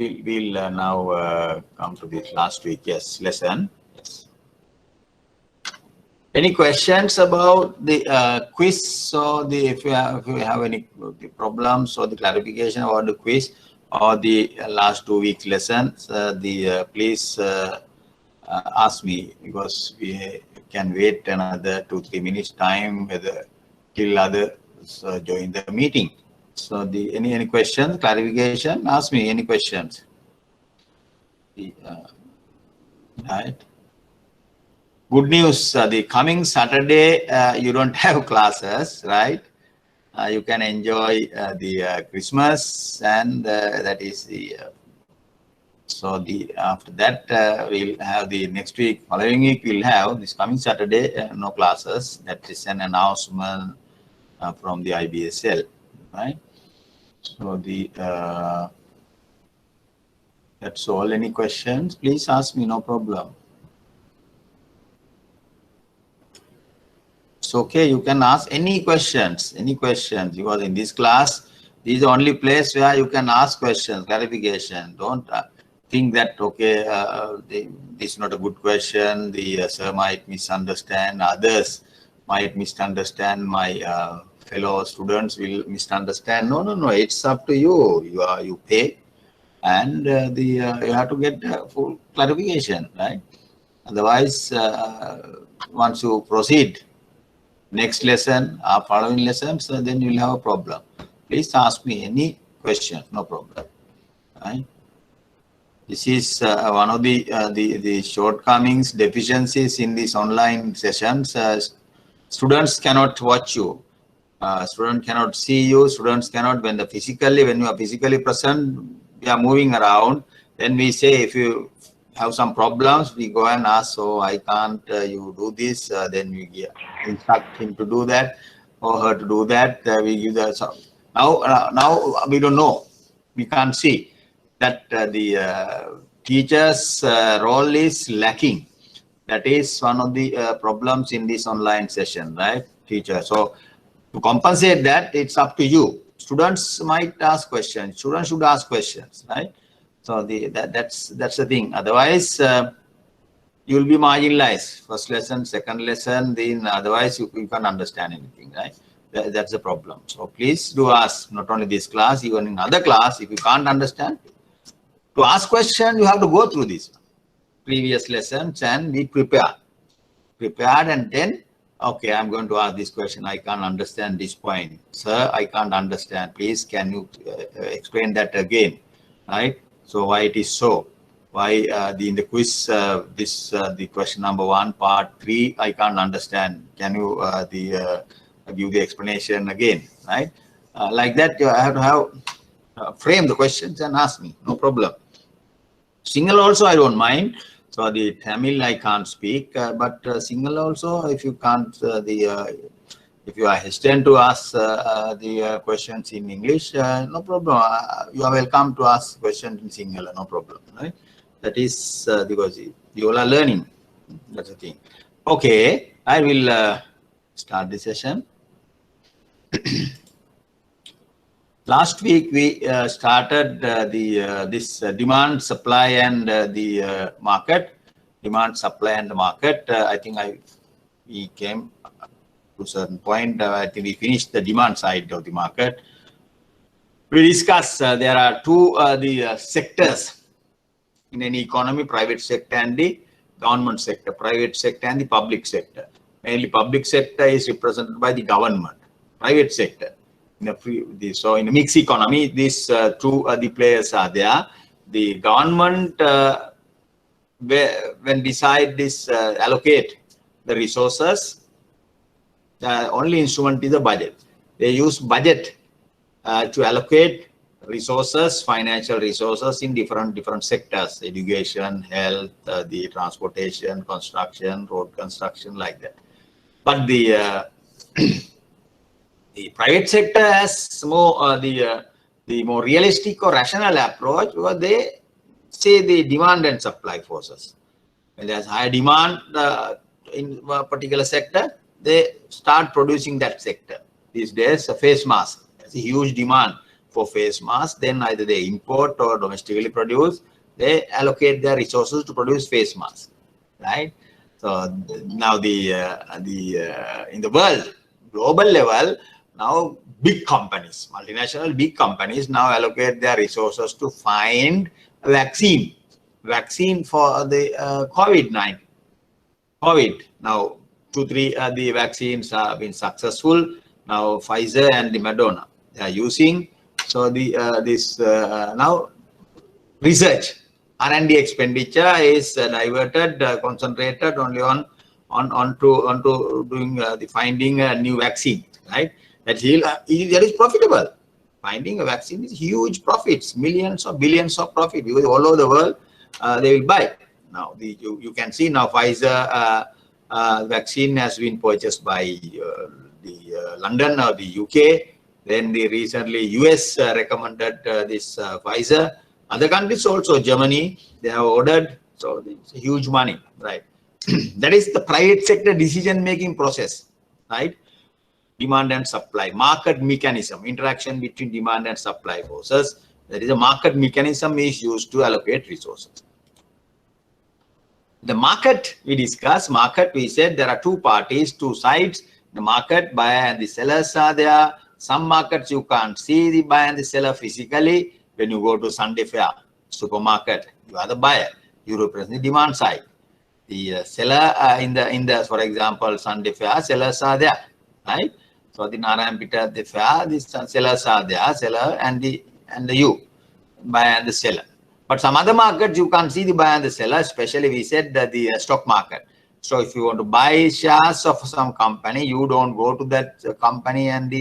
we'll now come to this last week, yes, lesson. Yes. Any questions about the quiz? So if you have any problems or the clarification about the quiz or the last 2 weeks lessons, please ask me, because we can wait another 2-3 minutes time whether till others join the meeting. So any questions, clarification? Ask me any questions. Right. Good news. The coming Saturday you don't have classes, right? You can enjoy the Christmas, and that is the. So after that we'll have the next week, following week we'll have this coming Saturday no classes. That is an announcement from the IBSL, right? So that's all. Any questions? Please ask me. No problem. It's okay. You can ask any questions. Any questions? Because in this class, this is the only place where you can ask questions, clarification. Don't think that okay, this is not a good question. The sir might misunderstand. Others might misunderstand. My fellow students will misunderstand. No. It's up to you. You pay, and you have to get full clarification, right? Otherwise, once you proceed next lesson or following lessons, then you'll have a problem. Please ask me any question. No problem. Right? This is one of the shortcomings, deficiencies in these online sessions. Students cannot watch you. Students cannot see you. Students cannot, when you are physically present, we are moving around. Then we say, if you have some problems, we go and ask, so I can't, you do this. Then we instruct him to do that or her to do that. We give that. So now we don't know. We can't see that the teacher's role is lacking. That is one of the problems in this online session, right, teacher? So to compensate that, it's up to you. Students might ask questions. Students should ask questions, right? So that's the thing. Otherwise, you will be marginalized. First lesson, second lesson, then otherwise you can't understand anything, right? That's the problem. So please do ask, not only this class, even in other class, if you can't understand. To ask question, you have to go through these previous lessons and be prepared, and then, okay, I'm going to ask this question. I can't understand this point. Sir, I can't understand. Please, can you explain that again, right? So why it is so? Why in the quiz, the question number 1, part 3, I can't understand. Can you give the explanation again, right? Like that, you have to have frame the questions and ask me. No problem. Single also I don't mind. So the Tamil I can't speak, but single also, if you can't, if you are hesitant to ask the questions in English, no problem. You are welcome to ask questions in single, no problem, right? That is because you all are learning. That's the thing. Okay, I will start the session. Last week we started this demand, supply, and the market. Demand, supply, and the market. I think we came to a certain point. I think we finished the demand side of the market. We discussed there are two the sectors in any economy: private sector and the government sector. Private sector and the public sector. Mainly, public sector is represented by the government. Private sector. So in a mixed economy, these two the players are there. The government, when decide this allocate the resources, the only instrument is the budget. They use budget to allocate resources, financial resources in different sectors: education, health, the transportation, construction, road construction, like that. But the private sector has more the more realistic or rational approach, where they say the demand and supply forces. When there's high demand in a particular sector, they start producing that sector. These days, a face mask. There's a huge demand for face masks, then either they import or domestically produce. They allocate their resources to produce face masks, right? So now in the world, global level, now big companies, multinational big companies now allocate their resources to find a vaccine for the COVID-19. Now 2-3 the vaccines have been successful. Now Pfizer and the Moderna they are using. So the now research R&D expenditure is diverted, concentrated only onto doing the finding a new vaccine, right? That is profitable. Finding a vaccine is huge profits, millions or billions of profit, because all over the world they will buy. Now you can see now Pfizer vaccine has been purchased by London or the UK. Then recently US recommended this Pfizer. Other countries also, Germany, they have ordered. So it's huge money, right? That is the private sector decision-making process, right? Demand and supply, market mechanism, interaction between demand and supply forces. There is a market mechanism is used to allocate resources. The market, we discussed, market, we said there are two parties, two sides. The market, buyer and the sellers are there. Some markets you can't see the buyer and the seller physically. When you go to Sunday Fair supermarket, you are the buyer. You represent the demand side. The seller in the for example Sunday Fair, sellers are there, right? So the Narayanpeta the fair, the sellers are there, seller and the you, buyer and the seller. But some other markets you can't see the buyer and the seller. Especially we said that the stock market. So if you want to buy shares of some company, you don't go to that company and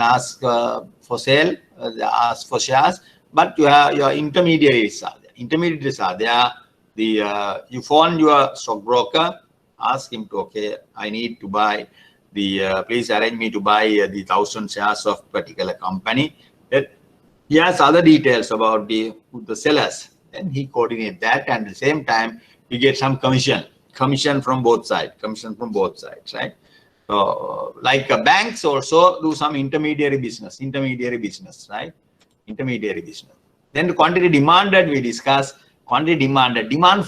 ask for sale, ask for shares, but you have your intermediaries are there. Intermediaries are there. You phone your stockbroker, ask him to, okay, I need to buy please arrange me to buy the 1,000 shares of particular company. He has other details about the sellers, and he coordinates that, and at the same time he gets some commission from both sides, right? So like banks also do some intermediary business, right? Intermediary business. Then the quantity demanded, we discussed quantity demanded. Demand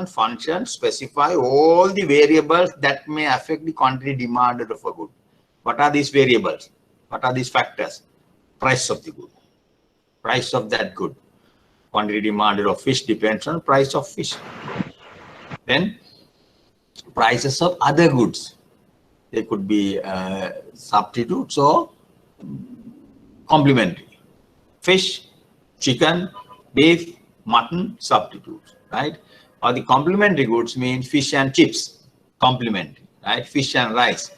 function specify all the variables that may affect the quantity demanded of a good. What are these variables? What are these factors? Price of the good, price of that good. Quantity demanded of fish depends on price of fish. Then prices of other goods. They could be substitutes or complementary. Fish, chicken, beef, mutton, substitutes, right? Or the complementary goods mean fish and chips, complementary, right? Fish and rice,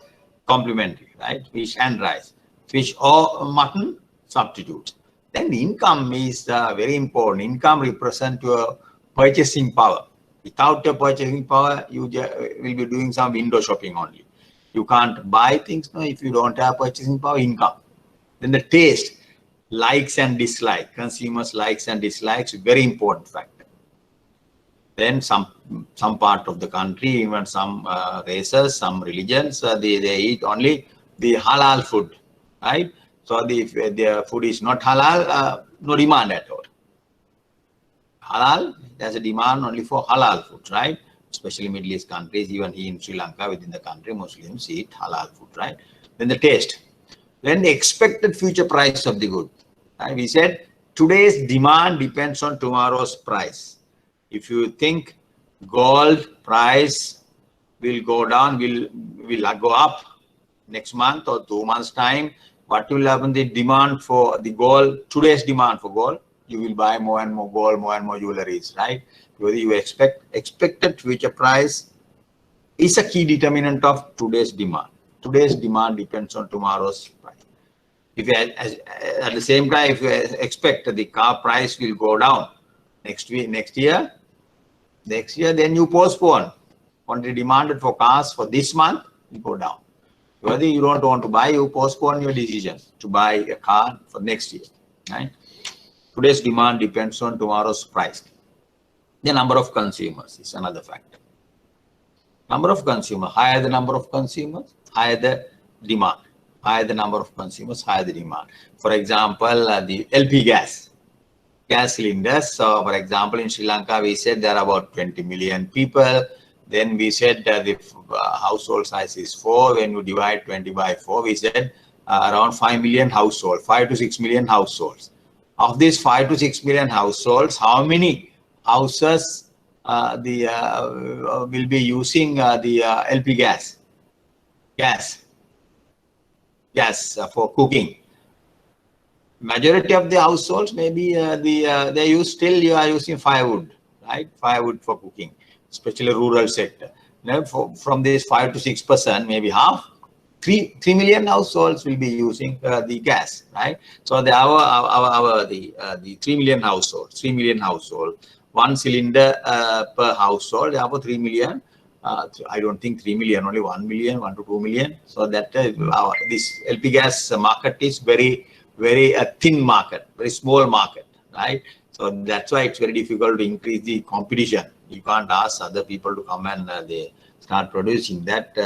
complementary, right? Fish and rice. Fish or mutton, substitutes. Then the income is very important. Income represents your purchasing power. Without your purchasing power, you will be doing some window shopping only. You can't buy things if you don't have purchasing power, income. Then the taste, likes and dislikes, consumers' likes and dislikes, very important factor. Then some part of the country, even some races, some religions, they eat only the halal food, right? So if their food is not halal, no demand at all. Halal, there's a demand only for halal food, right? Especially Middle East countries, even in Sri Lanka, within the country, Muslims eat halal food, right? Then the taste. Then the expected future price of the good. Right? We said today's demand depends on tomorrow's price. If you think gold price will go down, will go up next month or 2 months' time, what will happen? The demand for the gold, today's demand for gold, you will buy more and more gold, more and more jewelries, right? Because you expected future price is a key determinant of today's demand. Today's demand depends on tomorrow's price. If you, at the same time, if you expect the car price will go down next year, then you postpone. Quantity demanded for cars for this month will go down. Whether you don't want to buy, you postpone your decision to buy a car for next year. Right? Today's demand depends on tomorrow's price. The number of consumers is another factor. Number of consumers, higher the number of consumers, higher the demand. higher the number of consumers, higher the demand. For example, the LP gas cylinders. So, for example, in Sri Lanka, we said there are about 20 million people. Then we said the household size is 4. When you divide 20 by 4, we said around 5 million households, 5 to 6 million households. Of these 5 to 6 million households, how many houses will be using the LP gas for cooking? Majority of the households, maybe they use, still you are using firewood, right? Firewood for cooking, especially rural sector. Now, from this 5 to 6%, maybe half, 3 million households will be using the gas, right? So the 3 million households, 1 cylinder per household, therefore 3 million. I don't think 3 million, only 1 million, 1 to 2 million. So that this LP gas market is very thin market, very small market, right? So that's why it's very difficult to increase the competition. You can't ask other people to come and they start producing that.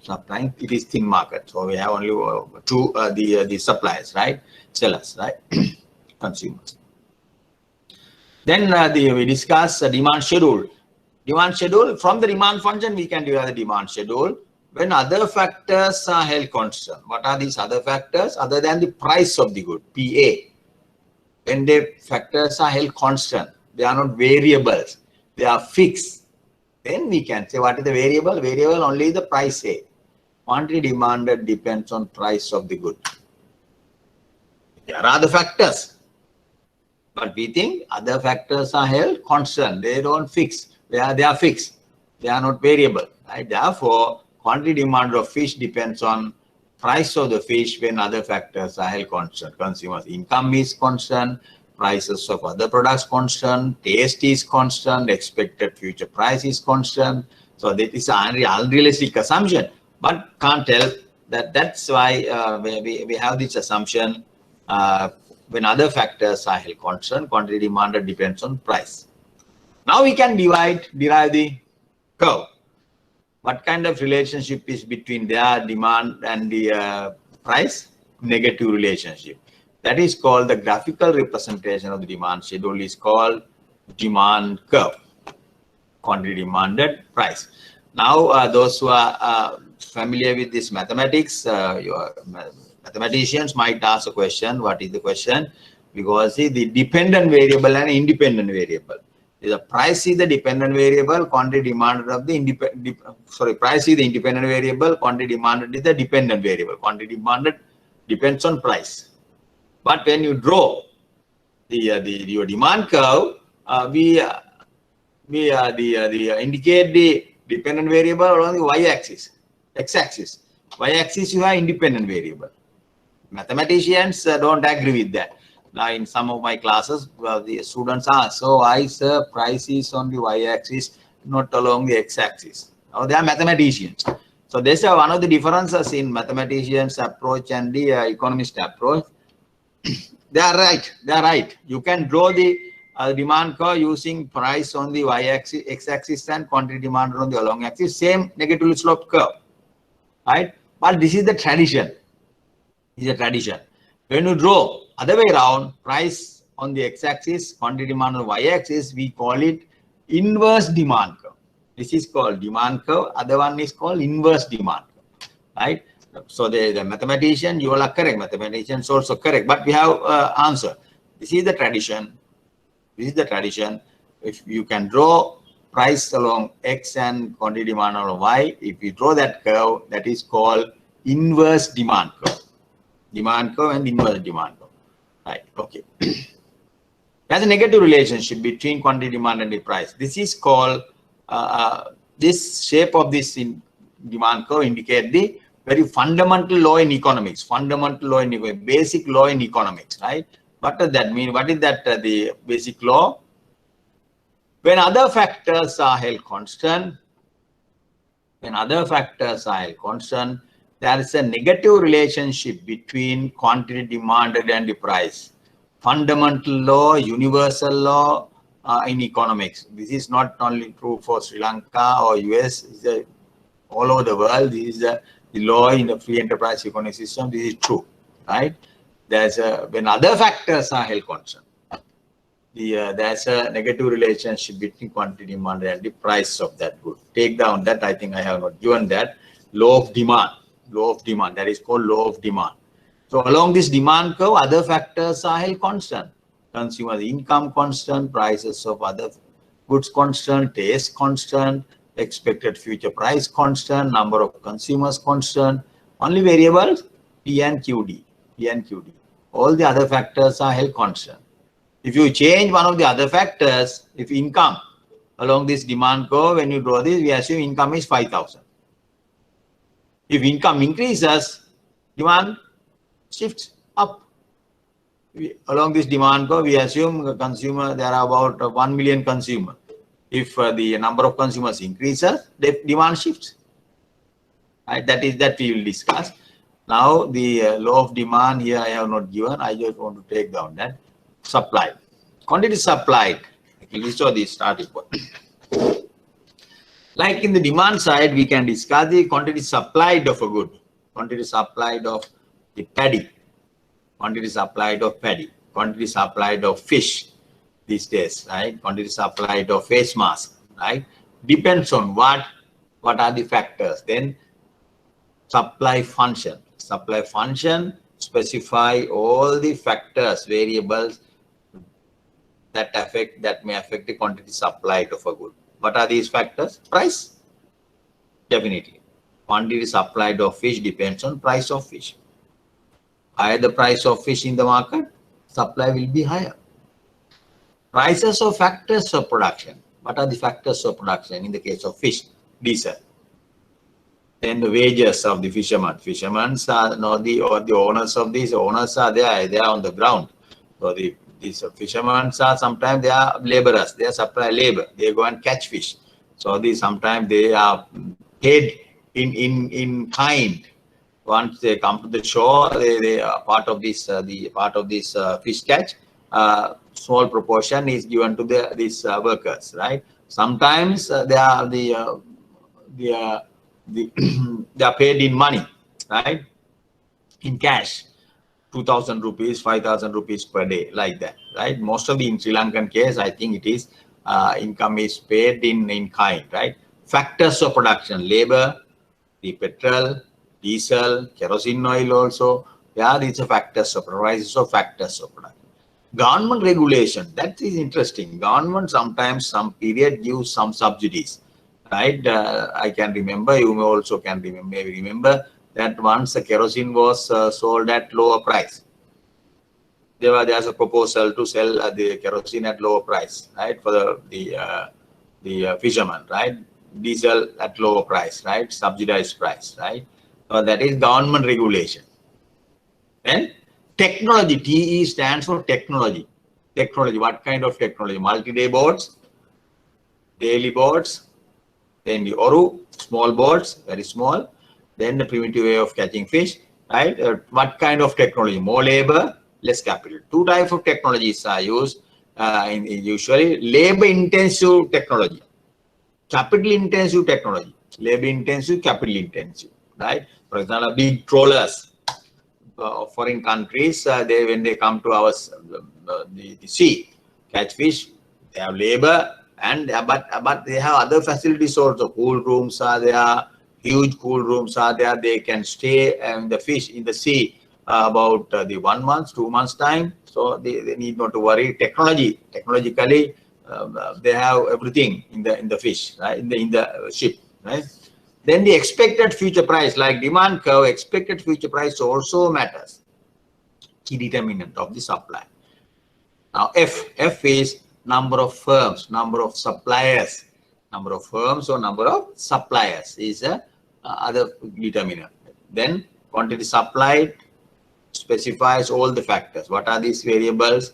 Supplying, it is thin market. So we have only the suppliers, right? Sellers, right? Consumers. Then we discuss demand schedule. Demand schedule, from the demand function, we can derive the demand schedule. When other factors are held constant, what are these other factors other than the price of the good, PA? When the factors are held constant, they are not variables, they are fixed. Then we can say what is the variable? Variable only the price A. Quantity demanded depends on price of the good. There are other factors, but we think other factors are held constant. They don't fix. They are fixed. They are not variable. Right? Therefore, quantity demand of fish depends on price of the fish when other factors are held constant. Consumers' income is constant, prices of other products constant, taste is constant, expected future price is constant. So that is an unrealistic assumption, but can't help that. That's why we have this assumption. When other factors are held constant, quantity demanded depends on price. Now we can derive the curve. What kind of relationship is between their demand and the price? Negative relationship. That is called the graphical representation of the demand schedule is called demand curve. Quantity demanded, price. Now those who are familiar with this mathematics, your mathematicians might ask a question. What is the question? Because see, the dependent variable and independent variable. The price is the dependent variable, quantity demanded of the price is the independent variable, quantity demanded is the dependent variable. Quantity demanded depends on price. But when you draw your demand curve, we indicate the dependent variable along the y-axis, x-axis. Y-axis you have independent variable. Mathematicians don't agree with that. Now, in some of my classes, the students ask, so why, sir, price is on the y-axis, not along the x-axis? Now, they are mathematicians. So, this is one of the differences in mathematicians' approach and the economist approach. They are right. They are right. You can draw the demand curve using price on the y-axis, x-axis, and quantity demanded on the along axis. Same negatively sloped curve, right? But this is the tradition. This is a tradition. When you draw other way around, price on the x-axis, quantity demand on the y-axis, we call it inverse demand curve. This is called demand curve. Other one is called inverse demand curve, right? So the mathematician, you all are correct. Mathematicians also correct. But we have answer. This is the tradition. This is the tradition. If you can draw price along x and quantity demand on y, if you draw that curve, that is called inverse demand curve. Demand curve and inverse demand curve. Right, okay. There's a negative relationship between quantity demand and the price. This is called, this shape of this demand curve indicate the very fundamental law in economics, basic law in economics, right? What does that mean? What is that, the basic law? When other factors are held constant, there is a negative relationship between quantity demanded and the price. Fundamental law, universal law in economics. This is not only true for Sri Lanka or US, it's all over the world. This is a the law in the free enterprise economic system, this is true, right? When other factors are held constant, there's a negative relationship between quantity demand and the price of that good. Take down that, I think I have not given that, law of demand, that is called law of demand. So along this demand curve, other factors are held constant. Consumer income constant, prices of other goods constant, taste constant, expected future price constant, number of consumers constant. Only variables P and QD. All the other factors are held constant. If you change one of the other factors, if income along this demand curve, when you draw this, we assume income is 5,000. If income increases, demand shifts up. Along this demand curve, we assume the consumer, there are about 1 million consumers. If the number of consumers increases, the demand shifts. Right? That we will discuss. Now, the law of demand here I have not given. I just want to take down that. Supply. Quantity supplied. We saw the starting point. Like in the demand side, we can discuss the quantity supplied of a good. Quantity supplied of the paddy. Quantity supplied of paddy. Quantity supplied of fish these days, right? Quantity supplied of face mask, right? Depends on what are the factors. Then supply function. Supply function specify all the factors, variables that may affect the quantity supplied of a good. What are these factors? Price. Definitely. Quantity supplied of fish depends on price of fish. Higher the price of fish in the market, supply will be higher. Prices of factors of production. What are the factors of production in the case of fish? Diesel. Then the wages of the fishermen. Fishermen are not the owners of these. Owners are there. They are on the ground. So these fishermen are sometimes they are laborers. They are supply labor. They go and catch fish. So sometimes they are paid in kind. Once they come to the shore, they are part of this fish catch. Small proportion is given to these workers, right? Sometimes they are they are paid in money, right? In cash, 2,000 rupees, 5,000 rupees per day, like that, right? Most of the in Sri Lankan case, I think it is income is paid in kind, right? Factors of production, labor, the petrol, diesel, kerosene oil also. Yeah, these are factors of prices of factors of production. Government regulation, that is interesting. Government sometimes some period gives some subsidies, right? I can remember, you may also can remember that once the kerosene was sold at lower price. There's a proposal to sell the kerosene at lower price, right? For the fishermen, right? Diesel at lower price, right? Subsidized price, right? So that is government regulation. Then technology, TE stands for technology. Technology, what kind of technology? Multi-day boats, daily boats, then the Oru, small boats, very small, then the primitive way of catching fish, right? What kind of technology? More labor, less capital. Two types of technologies are used usually. Labor-intensive technology, capital-intensive technology, labor-intensive, capital-intensive, right? For example, big trawlers. Foreign countries, when they come to our the sea, catch fish, they have labor, and but they have other facilities also. Cool rooms are there, huge cool rooms are there. They can stay and the fish in the sea about the 1 month, 2 months time. So they need not to worry. Technologically, they have everything in the fish, right? In the ship, right? Then the expected future price, like demand curve, expected future price also matters. Key determinant of the supply. Now F is number of firms, number of suppliers. Number of firms or number of suppliers is a other determinant. Then quantity supplied specifies all the factors. What are these variables?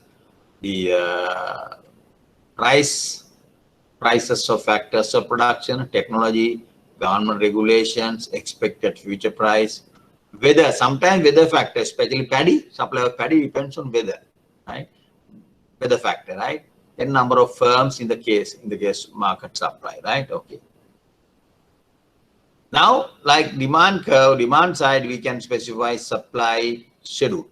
The prices of factors of production, technology, government regulations, expected future price, weather. Sometimes weather factor, especially paddy, supply of paddy depends on weather, right? Weather factor, right? Then number of firms in the case market supply, right? Okay. Now, like demand curve, demand side, we can specify supply schedule.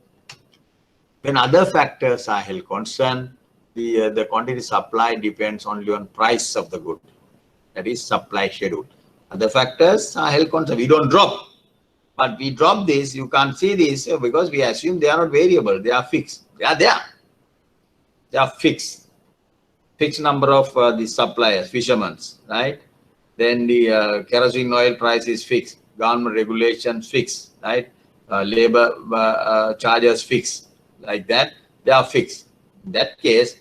When other factors are held constant, the quantity supply depends only on price of the good. That is supply schedule. Other factors are held constant. We don't drop. But we drop this, you can't see this because we assume they are not variable, they are fixed. They are there. They are fixed. Fixed number of the suppliers, fishermen, right? Then the kerosene oil price is fixed. Government regulations fixed, right? Labor charges fixed. Like that, they are fixed. In that case,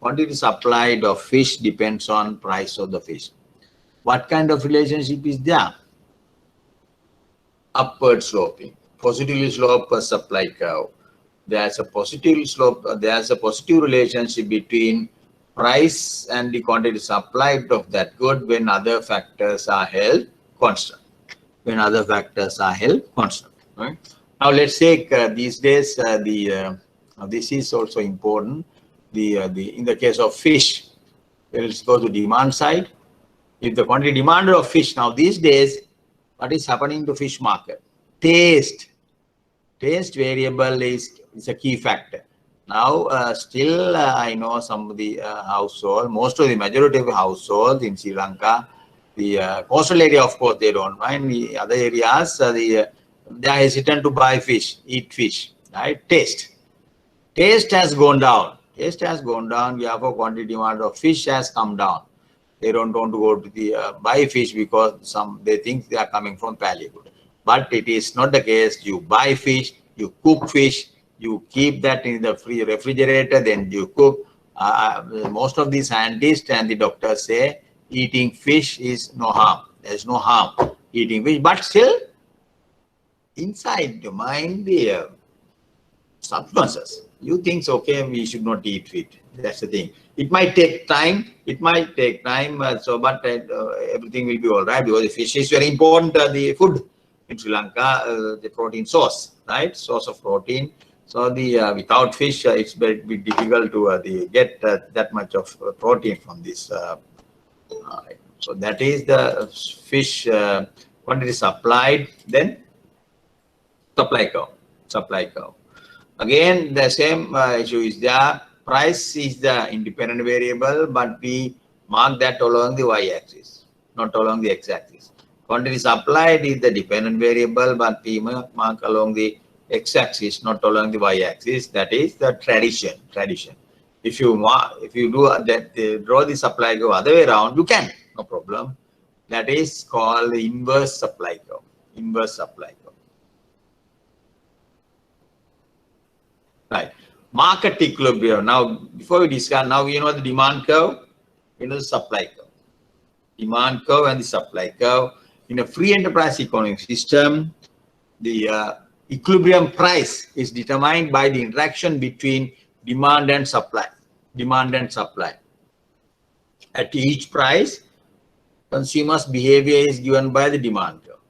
quantity supplied of fish depends on price of the fish. What kind of relationship is there? Upward sloping, positively sloped per supply curve. There's a positive slope, there's a positive relationship between price and the quantity supplied of that good when other factors are held constant. When other factors are held constant. Right? Now let's take these days this is also important. In the case of fish, let's go to demand side. If the quantity demanded of fish now these days, what is happening to fish market? Taste variable is a key factor. Now, still I know some of the household, most of the majority of households in Sri Lanka, the coastal area, of course, they don't mind. The other areas, they are hesitant to buy fish, eat fish, right? Taste has gone down. Taste has gone down. Therefore, quantity demand of fish has come down. They don't want to go to the buy fish because they think they are coming from paleo good. But it is not the case. You buy fish, you cook fish, you keep that in the free refrigerator, then you cook. Most of the scientists and the doctors say eating fish is no harm. There's no harm eating fish, but still inside the mind, the subconscious, you think okay, we should not eat fish. That's the thing. It might take time. But everything will be all right because the fish is very important. The food in Sri Lanka, the protein source, right? Source of protein. So the without fish, it's very difficult to get that much of protein from this. So that is the fish quantity supplied. Then supply curve. Again, the same issue is there. Price is the independent variable, but we mark that along the y-axis, not along the x-axis. Quantity supplied is the dependent variable, but we mark along the x-axis, not along the y-axis. That is the tradition. If you do that, draw the supply curve other way around, you can, no problem. That is called the inverse supply curve. Right. Market equilibrium. Now, before we discuss, now you know the demand curve, you know the supply curve. Demand curve and the supply curve. In a free enterprise economic system, the equilibrium price is determined by the interaction between demand and supply. At each price, consumers' behavior is given by the demand curve.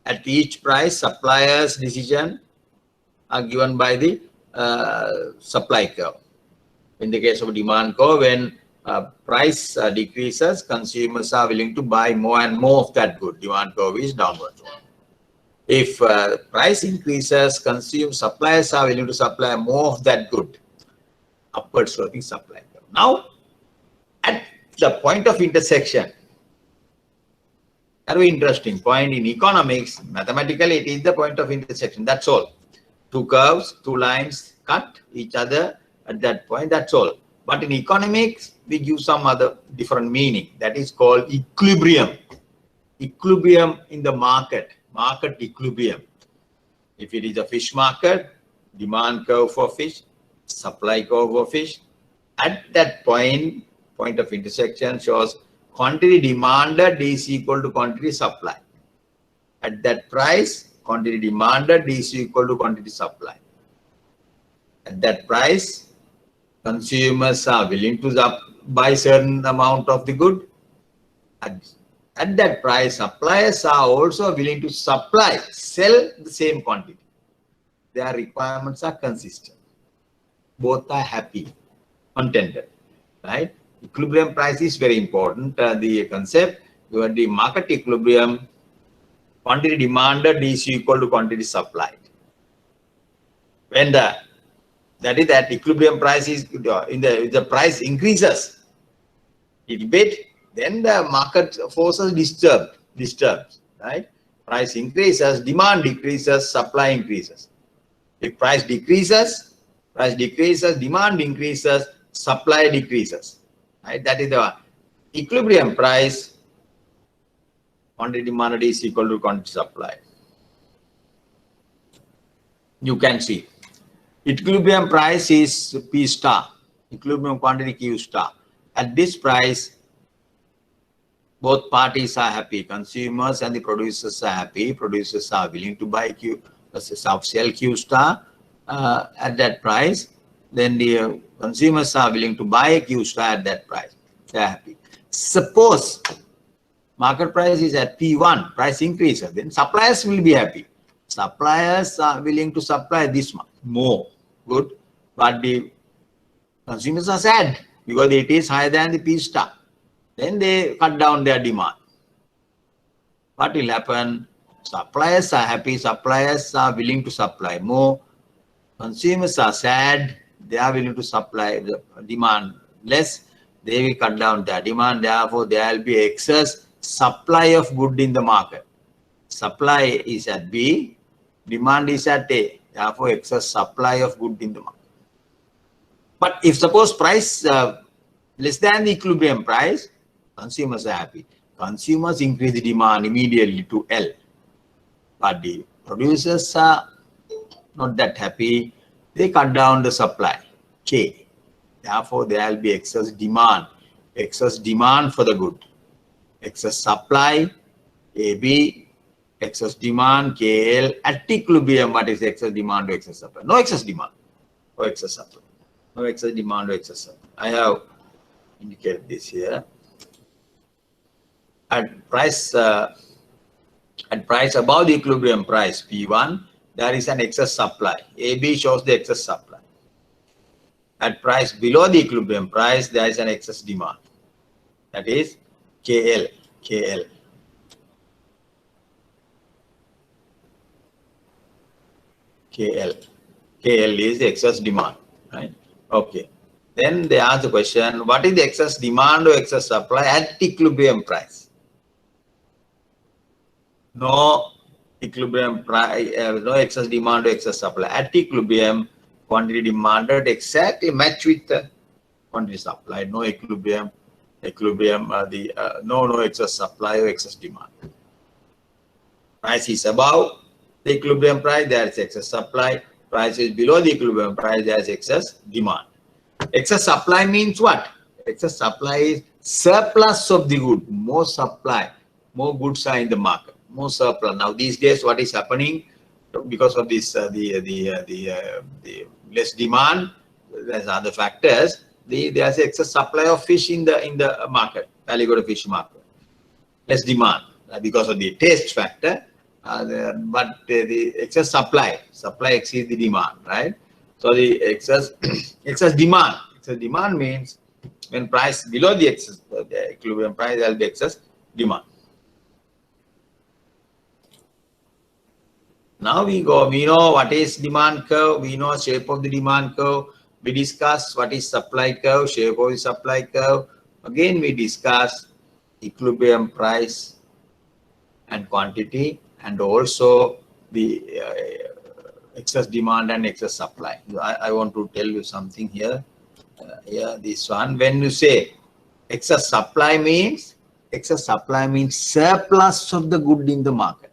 At each price, suppliers' decision are given by the supply curve. In the case of demand curve, when price decreases, consumers are willing to buy more and more of that good. Demand curve is downward. If price increases, suppliers are willing to supply more of that good. Upward sloping supply curve. Now, at the point of intersection, very interesting point in economics. Mathematically, it is the point of intersection. That's all. Two curves, two lines cut each other at that point. That's all. But in economics, we give some other different meaning. That is called equilibrium. Equilibrium in the market equilibrium. If it is a fish market, demand curve for fish, supply curve for fish, at that point of intersection shows quantity demanded is equal to quantity supply. At that price, quantity demanded is equal to quantity supply. At that price, consumers are willing to buy certain amount of the good. At that price, suppliers are also willing to sell the same quantity. Their requirements are consistent. Both are happy, contented, right? Equilibrium price is very important. The concept, the market equilibrium quantity demanded is equal to quantity supplied. When that is that equilibrium price is the price increases a bit, then the market forces disturbs, right? Price increases, demand decreases, supply increases. If price decreases, demand increases, supply decreases, right? That is the equilibrium price. Quantity demanded is equal to quantity supply. You can see equilibrium price is P star, equilibrium quantity Q star. At this price, both parties are happy. Consumers and the producers are happy. Producers are willing to buy sell Q star at that price. Then the consumers are willing to buy Q star at that price. They are happy. Suppose market price is at P1, price increases, then suppliers will be happy. Suppliers are willing to supply this much more, good, but the consumers are sad because it is higher than the P star. Then they cut down their demand. What will happen? Suppliers are happy, suppliers are willing to supply more. Consumers are sad, they are willing to supply the demand less. They will cut down their demand, therefore there will be excess supply of good in the market. Supply is at B, demand is at A, therefore excess supply of good in the market. But if suppose price less than the equilibrium price, consumers are happy. Consumers increase the demand immediately to L. But the producers are not that happy. They cut down the supply, K. Therefore, there will be excess demand for the good. Excess supply, AB, excess demand, KL. At equilibrium, what is excess demand to excess supply? No excess demand or excess supply. No excess demand or excess supply. I have indicated this here. At price above the equilibrium price P1, there is an excess supply. AB shows the excess supply. At price below the equilibrium price, there is an excess demand. That is KL. KL is the excess demand, right? Okay. Then they ask the question, what is the excess demand or excess supply at equilibrium price? No equilibrium price, no excess demand or excess supply. At equilibrium, quantity demanded exactly match with the quantity supply. No equilibrium, no excess supply or excess demand. Price is above the equilibrium price, there is excess supply. Price is below the equilibrium price, there is excess demand. Excess supply means what? Excess supply is surplus of the good. More supply, more goods are in the market, more surplus. Now these days, what is happening because of this the less demand? There's other factors. There's excess supply of fish in the market, alligator fish market. Less demand because of the taste factor. But the excess supply exceeds the demand, right? So the excess demand means when price below the equilibrium price, there will be excess demand. Now we know what is demand curve, we know shape of the demand curve, we discuss what is supply curve, shape of the supply curve. Again we discuss equilibrium price and quantity, and also the excess demand and excess supply. I want to tell you something here. This one, when you say excess supply means surplus of the good in the market.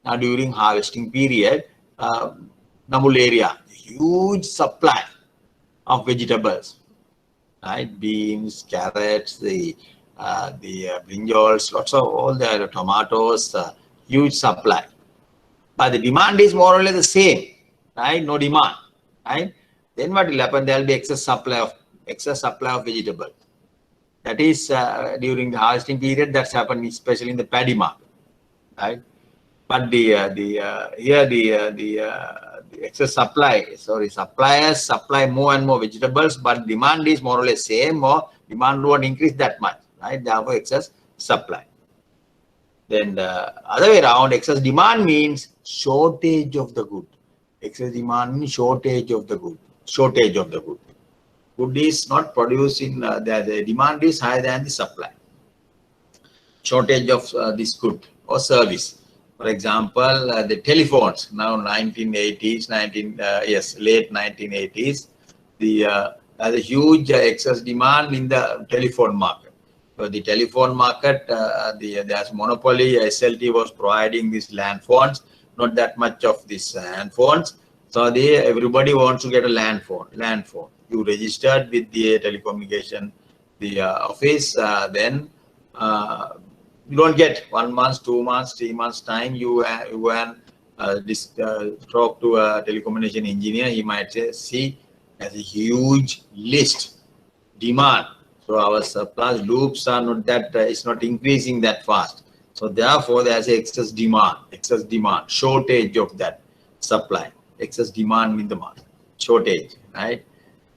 Now during harvesting period, Namul area, huge supply of vegetables, right? Beans, carrots, the brinjals, lots of all the tomatoes, huge supply. But the demand is more or less the same, right? No demand, right? Then what will happen? There will be excess supply of vegetable. That is during the harvesting period. That's happened especially in the paddy market, right? But the excess supply, suppliers supply more and more vegetables, but demand is more or less same, or demand won't increase that much, right? Therefore, excess supply. Then the other way around, excess demand means shortage of the good. Excess demand means shortage of the good. Shortage of the good. Good is not produced in the demand is higher than the supply. Shortage of this good or service. For example, the telephones now 1980s, late 1980s, there's a huge excess demand in the telephone market. So the telephone market, there's monopoly. SLT was providing these land phones, not that much of these hand phones. So everybody wants to get a land phone. You registered with the telecommunication, the office, then you don't get 1 month, 2 months, 3 months time. You talk to a telecommunication engineer. He might say, see, there's a huge list demand. So our surplus loops are not that it's not increasing that fast. So therefore, there's excess demand, shortage of that supply. Excess demand in the market, shortage, right?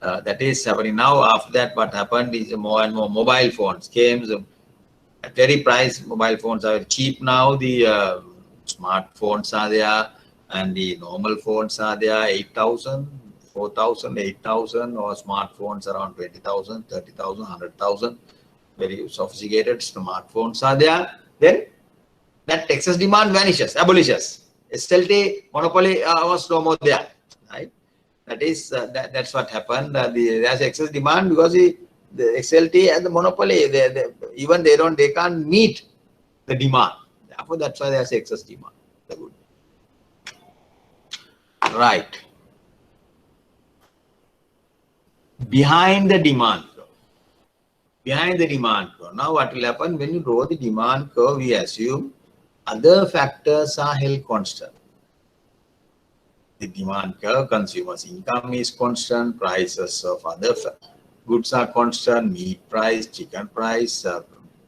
That is happening now. After that, what happened is more and more mobile phones came. At very price, mobile phones are cheap now. The smartphones are there, and the normal phones are there. 8,000, 4,000, 8,000, or smartphones around 20,000, 30,000, 100,000. Very sophisticated smartphones are there. Then that excess demand vanishes, abolishes. SLT monopoly was no more there, right? That is that's what happened. There's excess demand because the SLT and the monopoly, they can't meet the demand. Therefore, that's why there's excess demand. Right. Behind the demand curve. Now, what will happen when you draw the demand curve? We assume other factors are held constant. The demand curve, consumers' income is constant, prices of other goods are constant, meat price, chicken price,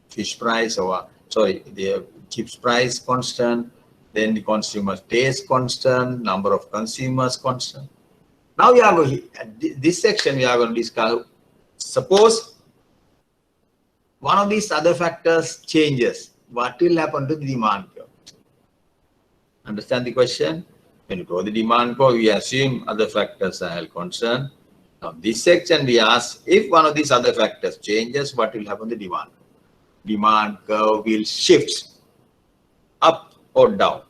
fish price, the chips price constant, then the consumer taste constant, number of consumers constant. Now we are going, this section we are going to discuss, suppose one of these other factors changes, what will happen to the demand curve? Understand the question? When you draw the demand curve, we assume other factors are held constant. Now, this section we ask, if one of these other factors changes, what will happen to the demand curve? Demand curve will shift up or down.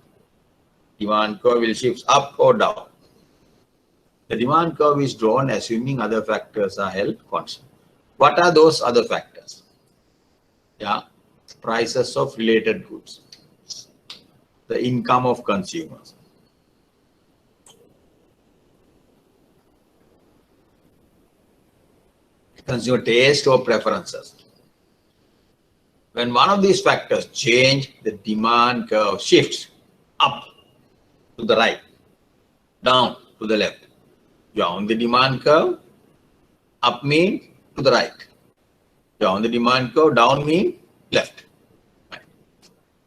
Demand curve will shift up or down. The demand curve is drawn assuming other factors are held constant. What are those other factors? Yeah, prices of related goods, the income of consumers, consumer taste or preferences. When one of these factors change, the demand curve shifts up to the right, down to the left. Down the demand curve, up means to the right. Down the demand curve, down means left. Right.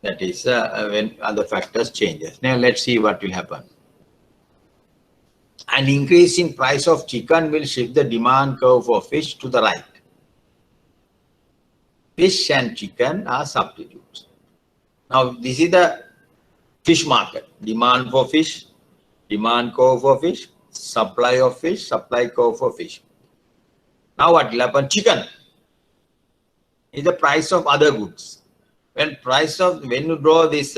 That is when other factors changes. Now let's see what will happen. An increase in price of chicken will shift the demand curve for fish to the right. Fish and chicken are substitutes. Now this is the fish market. Demand for fish, demand curve for fish, supply of fish, supply curve for fish. Now what will happen? Chicken is the price of other goods. When you draw this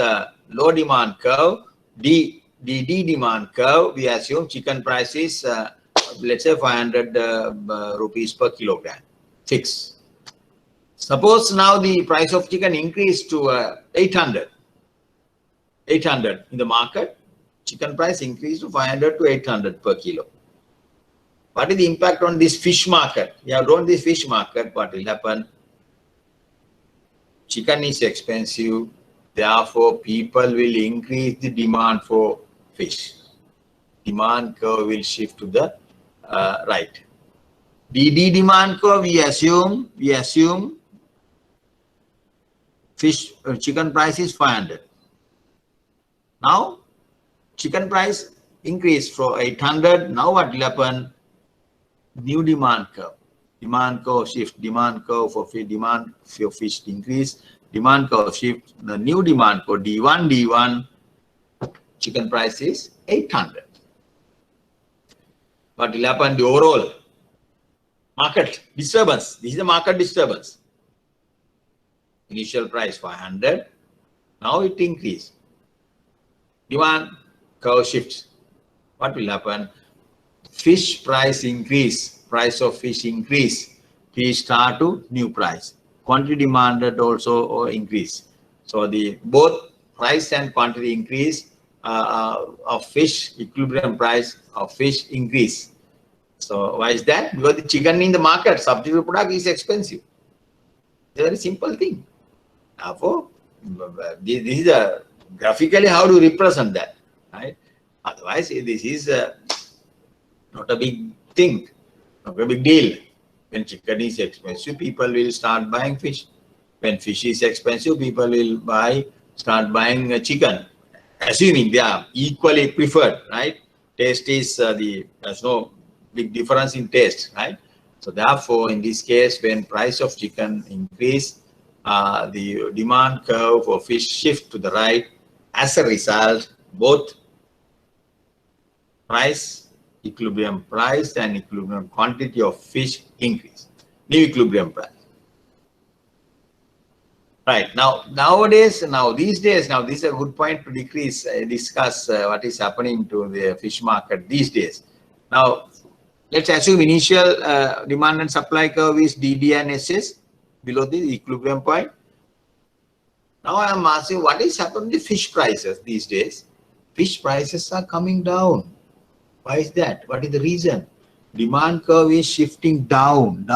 low demand curve, D demand curve, we assume chicken price is let's say 500 rupees per kilogram, fixed. Suppose now the price of chicken increased to 800 in the market. Chicken price increased to 500 to 800 per kilo. What is the impact on this fish market? We have drawn this fish market. What will happen? Chicken is expensive. Therefore, people will increase the demand for fish. Demand curve will shift to the right. DD demand curve, we assume chicken price is 500. Now, chicken price increased from 800. Now what will happen? New demand curve. Demand curve shift. Demand curve for fish, demand for fish increase. demand curve shift, the new demand for D1, chicken price is 800. What will happen? The overall market disturbance. This is the market disturbance. Initial price 500. Now it increased. Demand curve shifts. What will happen? Fish price increase. Price of fish increase. Fish start to new price. Quantity demanded also increase. So the both price and quantity increase of fish, equilibrium price of fish increase. So why is that? Because the chicken in the market, substitute product is expensive. It's a very simple thing. Therefore, this is a graphically how to represent that, right? Otherwise, this is not a big thing, not a big deal. When chicken is expensive, people will start buying fish. When fish is expensive, people will start buying chicken, assuming they are equally preferred, right? Taste is there's no big difference in taste, right? So therefore, in this case, when price of chicken increase, the demand curve for fish shift to the right. As a result, both price, equilibrium price and equilibrium quantity of fish increase. New equilibrium price. Right, these days, this is a good point to discuss what is happening to the fish market these days. Now, let's assume initial demand and supply curve is DD and SS below the equilibrium point. Now I am asking, what is happening to fish prices these days? Fish prices are coming down. Why is that? What is the reason? Demand curve is shifting down.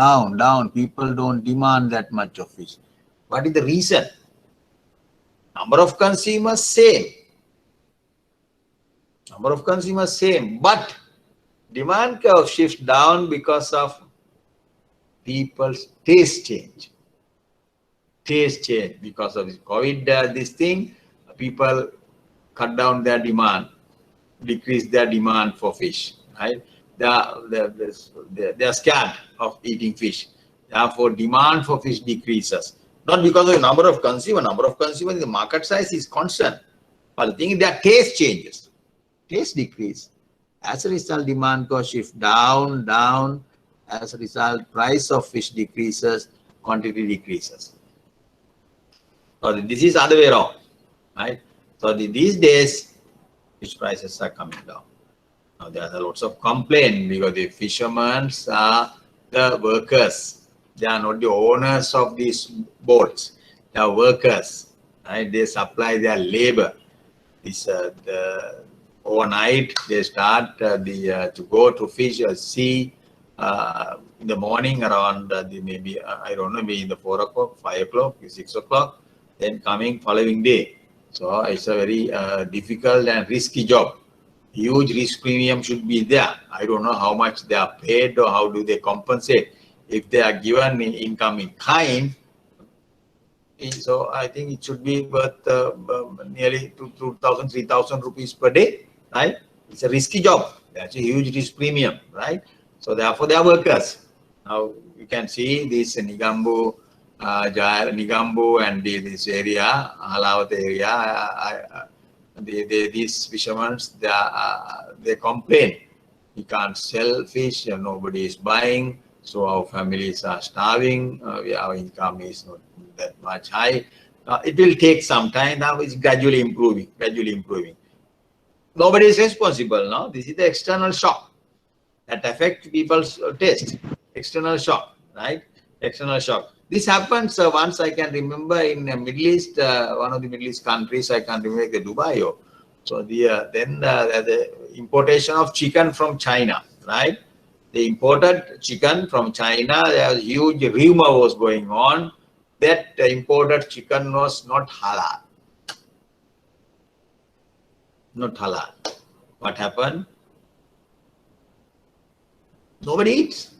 People don't demand that much of fish. What is the reason? Number of consumers same. But demand curve shifts down because of people's taste change. Because of this COVID, this thing, people cut down their demand, decrease their demand for fish, right? They are scared of eating fish. Therefore, demand for fish decreases. Not because of the number of consumers. The market size is constant. But the thing is, their taste changes. Taste decrease. As a result, demand curve shift down. As a result, price of fish decreases, quantity decreases. So this is other way around, right? So these days, fish prices are coming down. Now there are lots of complaint because the fishermen are the workers. They are not the owners of these boats. They are workers, right? They supply their labor. Overnight they start to go to fish or sea in the morning around maybe I don't know, maybe in the 4 o'clock, 5 o'clock, 6 o'clock. Then coming following day. So it's a very difficult and risky job. Huge risk premium should be there. I don't know how much they are paid or how do they compensate. If they are given income in kind, so I think it should be worth nearly 2,000, 3,000 rupees per day, right? It's a risky job. That's a huge risk premium, right? So therefore they are workers. Now you can see this Nigambu and this area, Halawat area, these fishermen, they complain. We can't sell fish and nobody is buying, so our families are starving. Our income is not that much high. It will take some time. Now it's gradually improving. Nobody is responsible now. This is the external shock that affects people's taste. External shock, right? External shock. This happens once I can remember in the Middle East, one of the Middle East countries, I can't remember, the Dubai. So the importation of chicken from China, right? They imported chicken from China. There was huge rumor was going on that the imported chicken was not halal. Not halal. What happened? Nobody eats.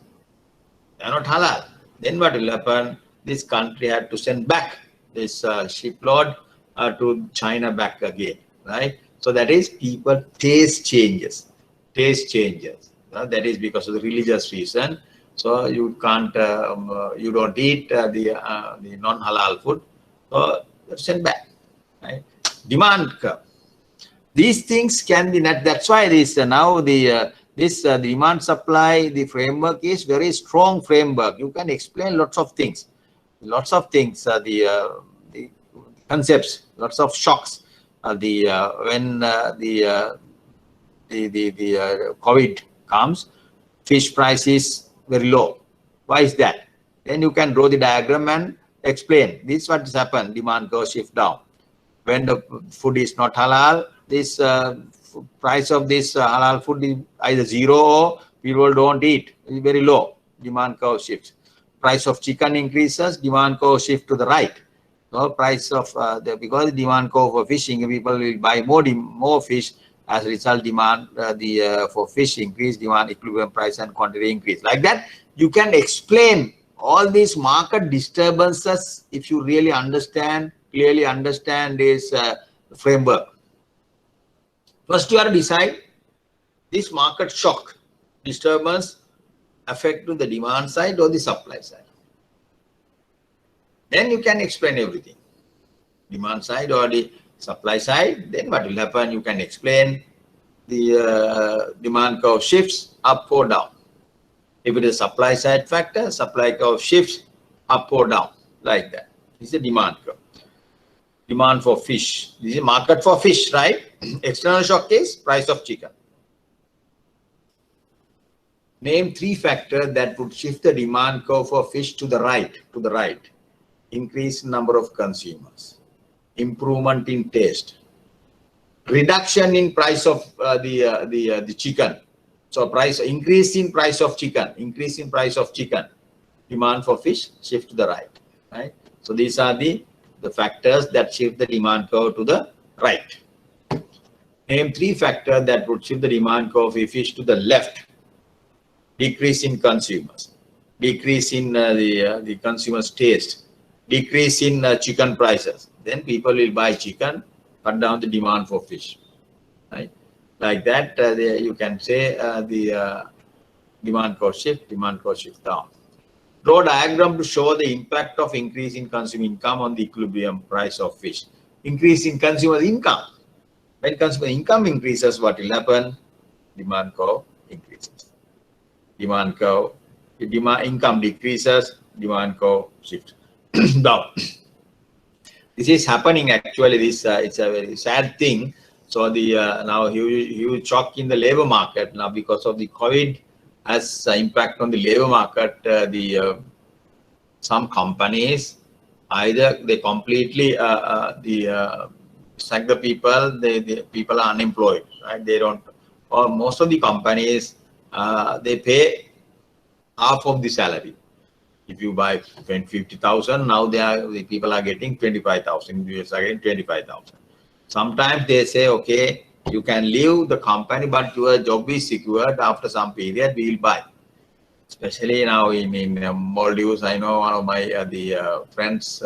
They are not halal. Then what will happen? This country had to send back this shipload to China back again, right? So that is people taste changes. That is because of the religious reason. So you can't, you don't eat the non-halal food. send back. Right? Demand curve. These things can be net. That's why this now the demand supply, the framework is very strong framework. You can explain lots of things, the concepts, lots of shocks. When the COVID comes, fish price is very low. Why is that? Then you can draw the diagram and explain. This is what has happened. Demand curve shift down. When the food is not halal, this price of this halal food is either zero or people don't eat. It's very low. Demand curve shifts. Price of chicken increases. Demand curve shift to the right. So price of because demand curve for fishing, people will buy more fish. As a result, demand for fish increase, demand equilibrium price and quantity increase. Like that, you can explain all these market disturbances if you really clearly understand this framework. First, you have to decide this market shock disturbance affect to the demand side or the supply side. Then you can explain everything. Demand side or the supply side. Then what will happen? You can explain the demand curve shifts up or down. If it is supply side factor, supply curve shifts up or down, like that. This is a demand curve. Demand for fish. This is market for fish, right? External shock is price of chicken. Name 3 factors that would shift the demand curve for fish to the right. Increase number of consumers. Improvement in taste. Reduction in price of the chicken. So increase in price of chicken. Demand for fish shift to the right. So these are the factors that shift the demand curve to the right. Name 3 factors that would shift the demand curve for fish to the left. Decrease in consumers. Decrease in the consumer's taste. Decrease in chicken prices. Then people will buy chicken, cut down the demand for fish. Right? Like that, you can say the demand curve shift down. Draw a diagram to show the impact of increase in consumer income on the equilibrium price of fish. Increase in consumer income. When consumer income increases, what will happen? Demand curve increases. Income decreases, demand curve shifts down. This is happening actually. It's a very sad thing. So now huge shock in the labor market now because of the COVID has impact on the labor market. Some companies either they completely sack the people. The people are unemployed. Right? They don't. Or most of the companies they pay half of the salary. If you buy 50,000, now the people are getting 25,000. You are getting 25,000. Sometimes they say, okay, you can leave the company, but your job is secured. After some period, we will buy. Especially now in Maldives, I know one of my friends.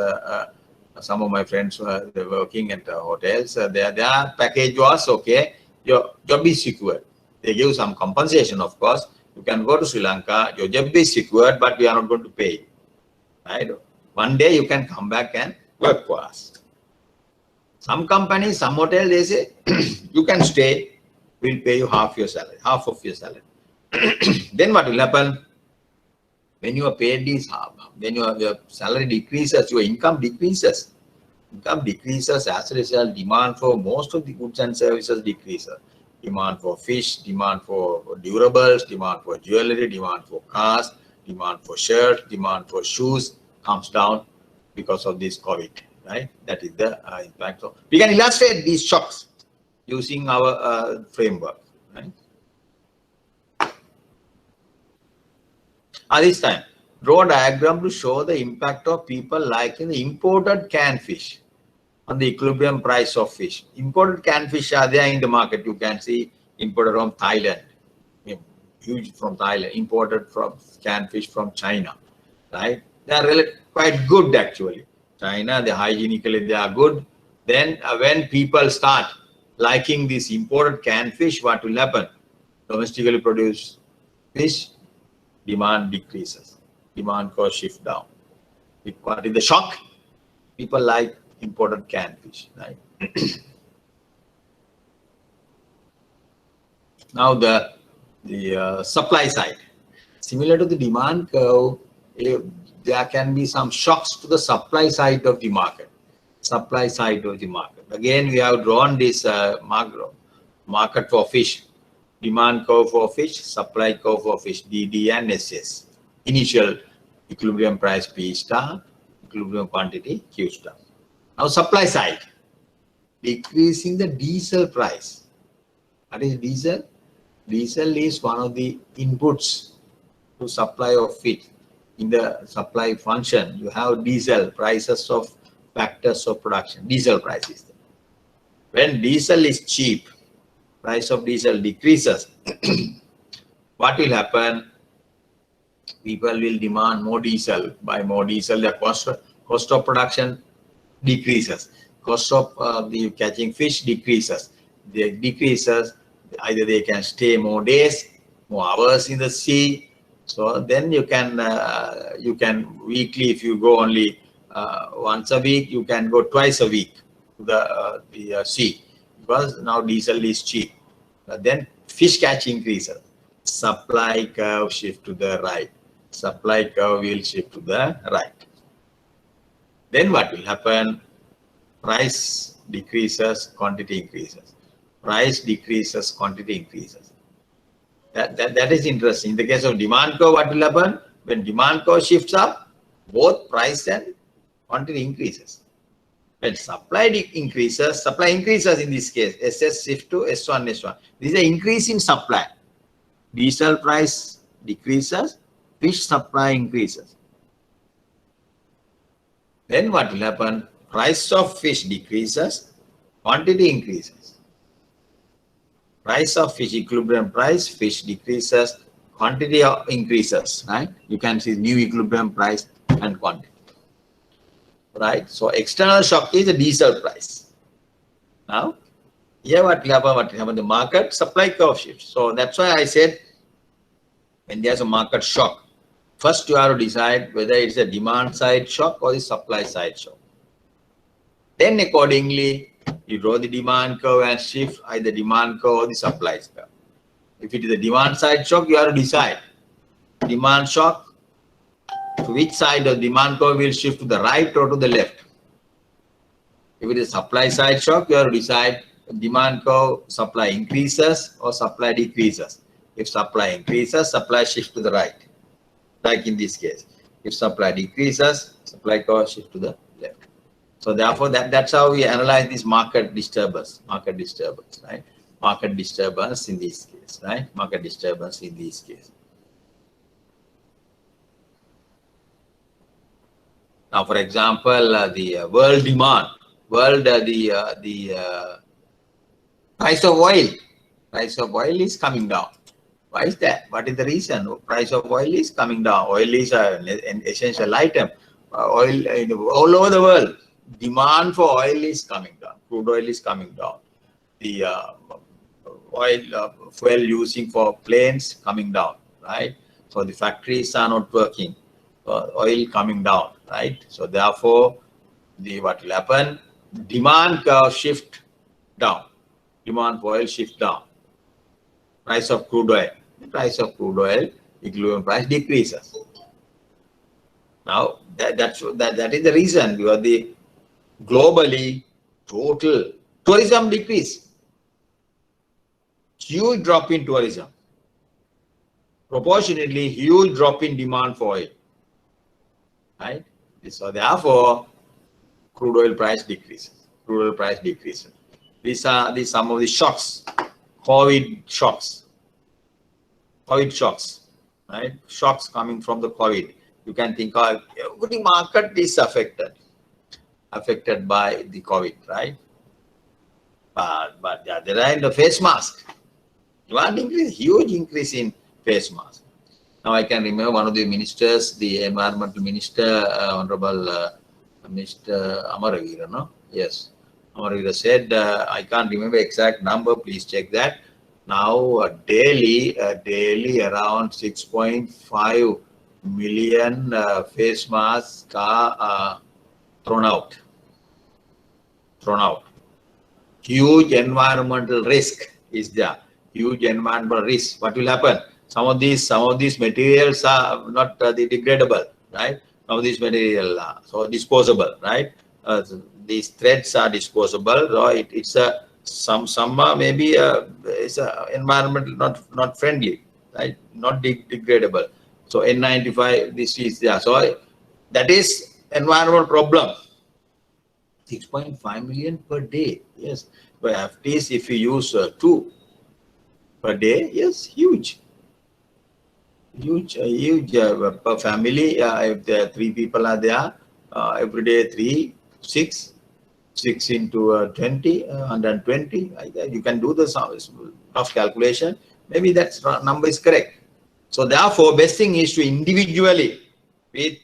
Some of my friends they're working at hotels. Their package was okay. Your job is secured. They give some compensation, of course. You can go to Sri Lanka. Your job is secured, but we are not going to pay. Right? One day you can come back and work for us. Some companies, some hotel, they say you can stay. We'll pay you half of your salary. Then what will happen? When you are paid this half, when your salary decreases, your income decreases. Income decreases as a result. Demand for most of the goods and services decreases. Demand for fish, demand for durables, demand for jewelry, demand for cars, demand for shirts, demand for shoes comes down because of this COVID, right? That is the impact. So we can illustrate these shocks using our framework, right? This time, draw a diagram to show the impact of people liking the imported canned fish on the equilibrium price of fish. Imported canned fish are there in the market. You can see imported from Thailand, huge from Thailand, imported from canned fish from China, right? They are really quite good actually. China, hygienically they are good. Then when people start liking this imported canned fish, what will happen? Domestically produced fish, demand decreases. Demand curve shift down. What is the shock? People like imported canned fish, right? Now the supply side. Similar to the demand curve, there can be some shocks to the supply side of the market. Supply side of the market. Again, we have drawn this market for fish. Demand curve for fish, supply curve for fish, DD and SS. Initial equilibrium price P star, equilibrium quantity Q star. Now supply side, decreasing the diesel price. What is diesel? Diesel is one of the inputs to supply of fish. In the supply function, you have diesel, prices of factors of production. Diesel price is there. When diesel is cheap, price of diesel decreases. What will happen? People will demand more diesel. Buy more diesel, the cost of production decreases. Cost of the catching fish decreases. They decreases. Either they can stay more days, more hours in the sea. So then you can weekly, if you go only once a week, you can go twice a week to the sea, because now diesel is cheap. Then fish catch increases. Supply curve shift to the right. Supply curve will shift to the right. Then what will happen? Price decreases, quantity increases. Price decreases, quantity increases. That is interesting. In the case of demand curve, what will happen? When demand curve shifts up, both price and quantity increases. When supply increases in this case, SS shift to S1, S1. This is an increase in supply. Diesel price decreases, fish supply increases. Then what will happen? Price of fish decreases, quantity increases. Price of fish, equilibrium price, fish decreases, quantity increases, right? You can see new equilibrium price and quantity, right? So external shock is the diesel price. Now, here what will happen? The market supply curve shifts. So that's why I said, when there's a market shock, first you have to decide whether it's a demand side shock or the supply side shock. Then accordingly, you draw the demand curve and shift either demand curve or the supply curve. If it is a demand side shock, you have to decide demand shock, to which side of demand curve will shift to the right or to the left. If it is supply side shock, you have to decide demand curve supply increases or supply decreases. If supply increases, supply shifts to the right, like in this case. If supply decreases, supply curve shifts to the left. So therefore, that's how we analyze this market disturbance, right? Market disturbance in this case, right? Market disturbance in this case. Now, for example, the world demand, the price of oil is coming down. Why is that? What is the reason? Price of oil is coming down. Oil is an essential item. Oil all over the world. Demand for oil is coming down. Crude oil is coming down. The fuel using for planes coming down, right? So the factories are not working. Oil coming down, right? So therefore, what will happen? Demand curve shift down. Demand for oil shift down. Price of crude oil, equilibrium price decreases. Now that is the reason, because the globally total tourism decrease. Huge drop in tourism. Proportionately huge drop in demand for oil. Right? So therefore, crude oil price decreases. Crude oil price decreases. These are some of the shocks. COVID shocks. COVID shocks. Right? Shocks coming from the COVID. You can think of the market is affected by the COVID, right? But there are in the face mask. Demand increase, huge increase in face mask. Now I can remember one of the ministers, the environmental minister, Honorable Mr. Amaravira, no? Yes. Amaravira said, I can't remember exact number, please check that. Now daily around 6.5 million face masks are thrown out. thrown out. Huge environmental risk is there. Huge environmental risk. What will happen? Some of these materials are not degradable, right? Some of these materials are so disposable, right? These threads are disposable. So it's a some maybe it's a environmental not friendly, right? Not degradable. So N95, this is there. So that is environmental problem. 6.5 million per day. Yes, but at least if you use 2 per day, yes, huge per family. If there 3 people are there, every day 3, 6 into 20, 120. You can do the rough calculation. Maybe that number is correct. So therefore, best thing is to individually we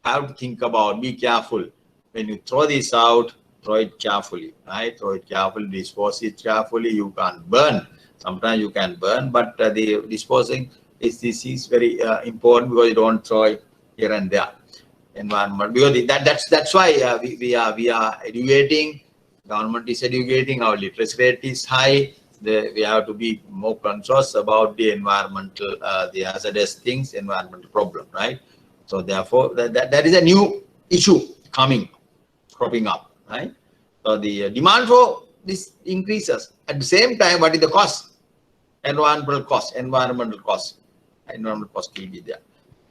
have to think about, be careful. When you throw this out, throw it carefully, right? Throw it carefully, dispose it carefully. You can't burn. Sometimes you can burn, but the disposing this is very important because you don't throw it here and there. Environment, because that's why we are educating. Government is educating. Our literacy rate is high. We have to be more conscious about the environmental, the hazardous things, environmental problem, right? So therefore, that is a new issue cropping up, right? So the demand for this increases. At the same time, what is the cost? Environmental cost will be there.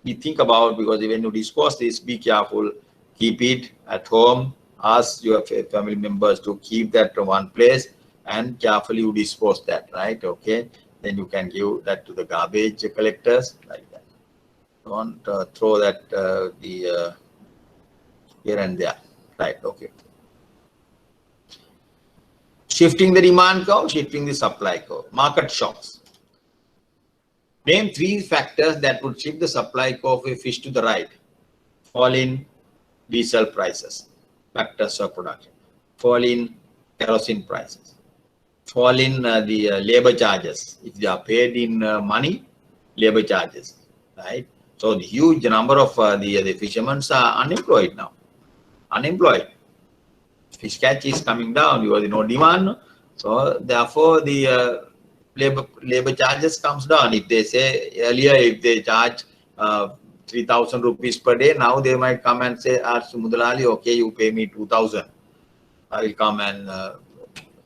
We think about, because when you discuss this, be careful, keep it at home, ask your family members to keep that to one place and carefully you dispose that, right? Okay, then you can give that to the garbage collectors like that. Don't throw that here and there, right? Okay. Shifting the demand curve, shifting the supply curve, market shocks. Name 3 factors that would shift the supply curve of a fish to the right. Fall in diesel prices, factors of production. Fall in kerosene prices. Fall in the labor charges. If they are paid in money, labor charges, right? So the huge number of the fishermen are unemployed now. Fish catch is coming down because no demand. So therefore the labor charges comes down. If they say earlier, if they charge 3,000 rupees per day, now they might come and say, Mudalali, okay, you pay me 2,000. I will come and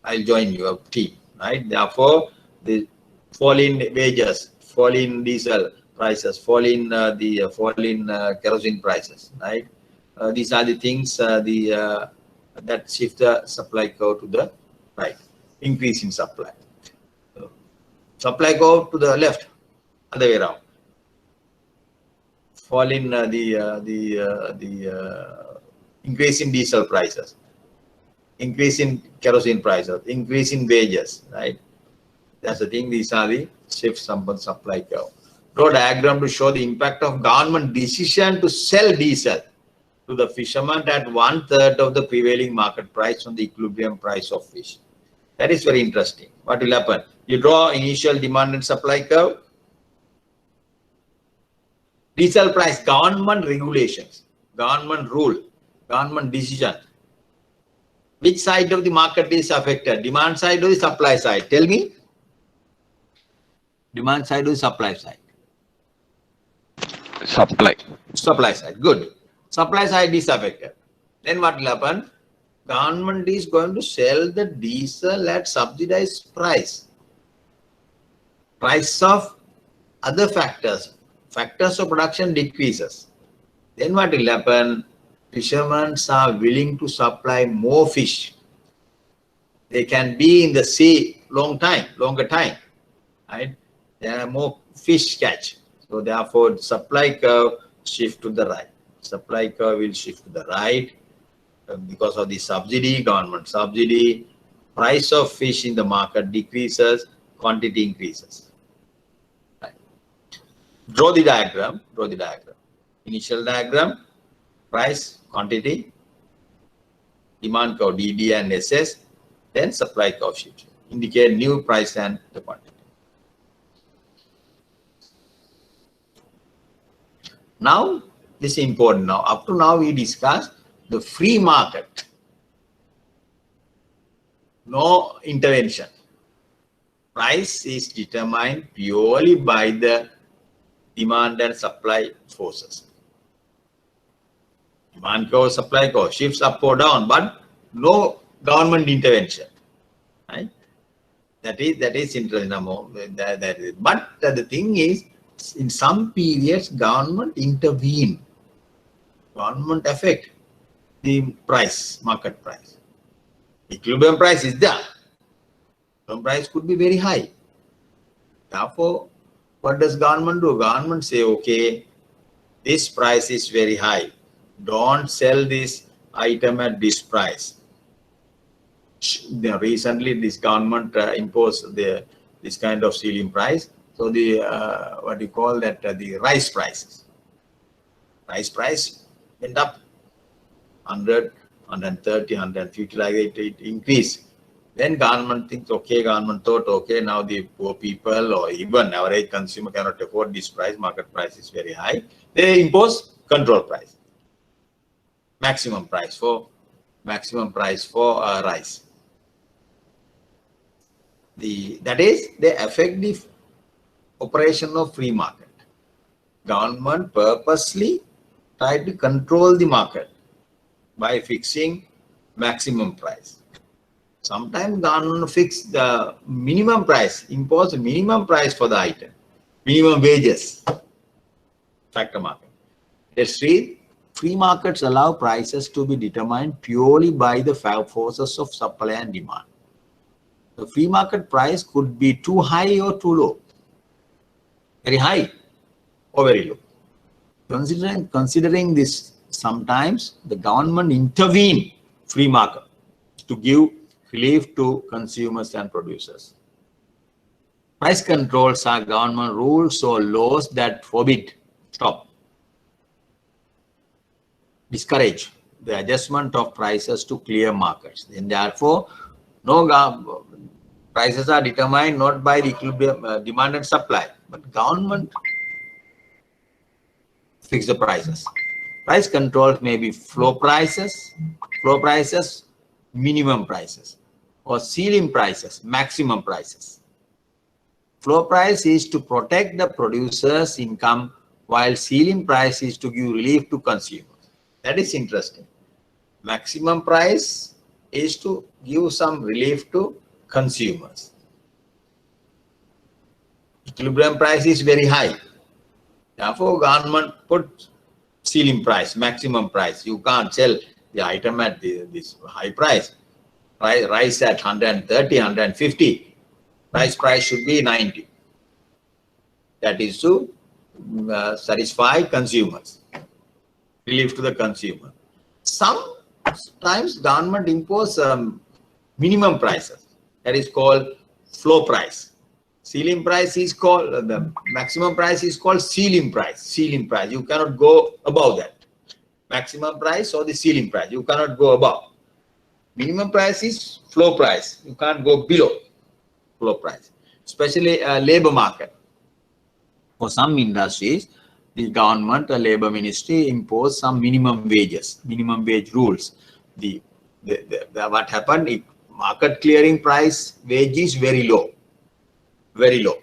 I'll join your team, right? Therefore, the fall in wages, fall in diesel prices, fall in kerosene prices, right? These are the things that shift the supply curve to the right, increase in supply. Supply curve to the left, other way around. Fall in increase in diesel prices, increase in kerosene prices, increase in wages, right? That's the thing. These are the shifts on supply curve. Draw diagram to show the impact of government decision to sell diesel to the fisherman at 1/3 of the prevailing market price on the equilibrium price of fish. That is very interesting. What will happen? You draw initial demand and supply curve. Diesel price, government regulations, government rule, government decision. Which side of the market is affected? Demand side or the supply side? Tell me. Demand side or the supply side? Supply. Supply side. Good. Supply side is affected. Then what will happen? Government is going to sell the diesel at subsidized price. Price of other factors of production decreases. Then what will happen? Fishermen are willing to supply more fish. They can be in the sea longer time, right? There are more fish catch. So therefore, supply curve shift to the right. Supply curve will shift to the right because of the subsidy, government subsidy. Price of fish in the market decreases, quantity increases. Right. Draw the diagram. Initial diagram, price, quantity, demand curve, DD and SS, then supply curve shift. Indicate new price and the quantity. Now, this is important now. Up to now, we discussed the free market. no intervention. Price is determined purely by the demand and supply forces. Demand curve, supply curve shifts up or down, but no government intervention. Right? That is interesting. But the thing is, in some periods, government intervene. Government affect the price, market price. Equilibrium price is there. Equilibrium price could be very high. Therefore, what does government do? Government say, okay, this price is very high. Don't sell this item at this price. Recently, this government imposed this kind of ceiling price. So the what do you call that? The rice prices. Rice price went up 100, 130, 150, like it increased. Then government thinks, okay, government thought, okay, now the poor people or even average consumer cannot afford this price, market price is very high. They impose control price, maximum price for rice. That is, they affect the operation of free market. Government purposely try to control the market by fixing maximum price. Sometimes government fix the minimum price, impose a minimum price for the item, minimum wages, factor market. Let's read. Free markets allow prices to be determined purely by the forces of supply and demand. The free market price could be too high or too low, very high or very low. Considering this, sometimes the government intervene free market to give relief to consumers and producers. Price controls are government rules or laws that forbid, stop, discourage the adjustment of prices to clear markets. And therefore, no prices are determined not by the equilibrium demand and supply, but government fix the prices. Price controls may be floor prices, minimum prices, or ceiling prices, maximum prices. Floor price is to protect the producer's income, while ceiling price is to give relief to consumers. That is interesting. Maximum price is to give some relief to consumers. Equilibrium price is very high. Therefore, government put ceiling price, maximum price. You can't sell the item at this high price. Rice at 130, 150. Price should be 90. That is to satisfy consumers, relief to the consumer. Sometimes government impose minimum prices. That is called floor price. Ceiling price is called, the maximum price is called ceiling price. Ceiling price, you cannot go above that. Maximum price or the ceiling price, you cannot go above. Minimum price is floor price, you can't go below floor price. Especially labor market. For some industries, the government, the labor ministry impose some minimum wages, minimum wage rules. What happened, if market clearing price wage is very low. Very low.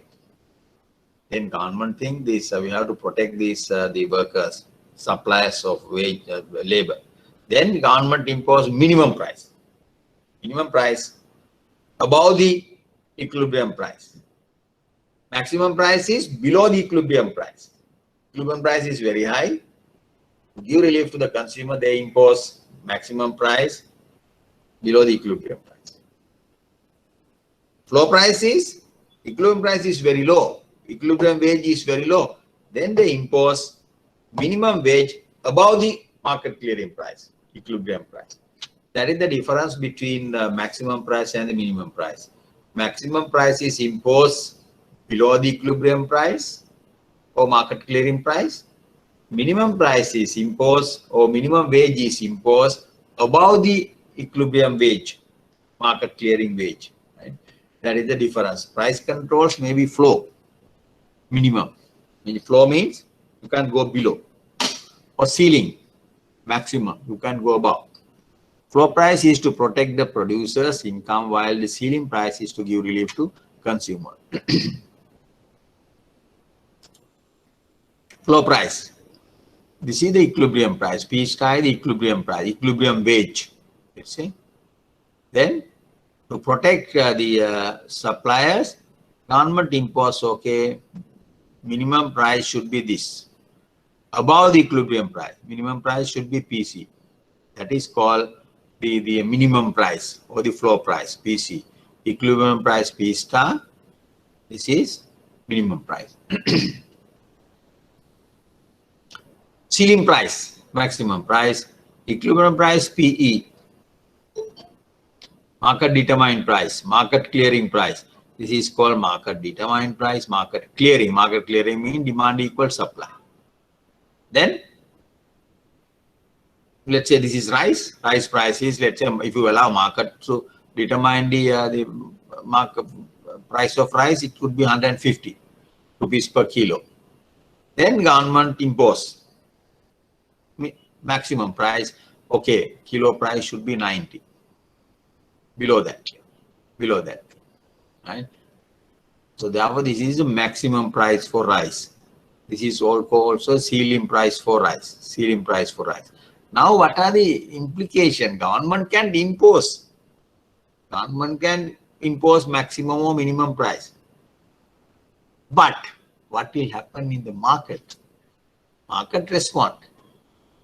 Then government think this, we have to protect these the workers, suppliers of wage labor. Then government impose minimum price. Minimum price above the equilibrium price. Maximum price is below the equilibrium price. Equilibrium price is very high. To give relief to the consumer, they impose maximum price below the equilibrium price. Floor price is, equilibrium price is very low, equilibrium wage is very low. Then they impose minimum wage above the market clearing price, equilibrium price. That is the difference between the maximum price and the minimum price. Maximum price is imposed below the equilibrium price or market clearing price. Minimum price is imposed or minimum wage is imposed above the equilibrium wage, market clearing wage. Right? That is the difference. Price controls may be floor, minimum. Floor means you can't go below. Or ceiling, maximum, you can't go above. Floor price is to protect the producer's income, while the ceiling price is to give relief to consumer. Floor price. This is the equilibrium price. P star is the equilibrium price, equilibrium wage. You see. Then to protect the suppliers, government impose, okay, minimum price should be this. Above the equilibrium price, minimum price should be PC. That is called the minimum price or the floor price, PC. Equilibrium price P star. This is minimum price. Ceiling price, maximum price. Equilibrium price PE. Market determined price, market clearing price. This is called market determined price, market clearing. Market clearing means demand equals supply. Then, let's say this is rice. Rice price is, let's say, if you allow market to determine the market price of rice, it could be 150 rupees per kilo. Then government impose maximum price. Okay, kilo price should be 90. Below that, right? So therefore, this is the maximum price for rice. This is also ceiling price for rice. Ceiling price for rice. Now, what are the implications? Government can impose. Government can impose maximum or minimum price. But what will happen in the market? Market respond.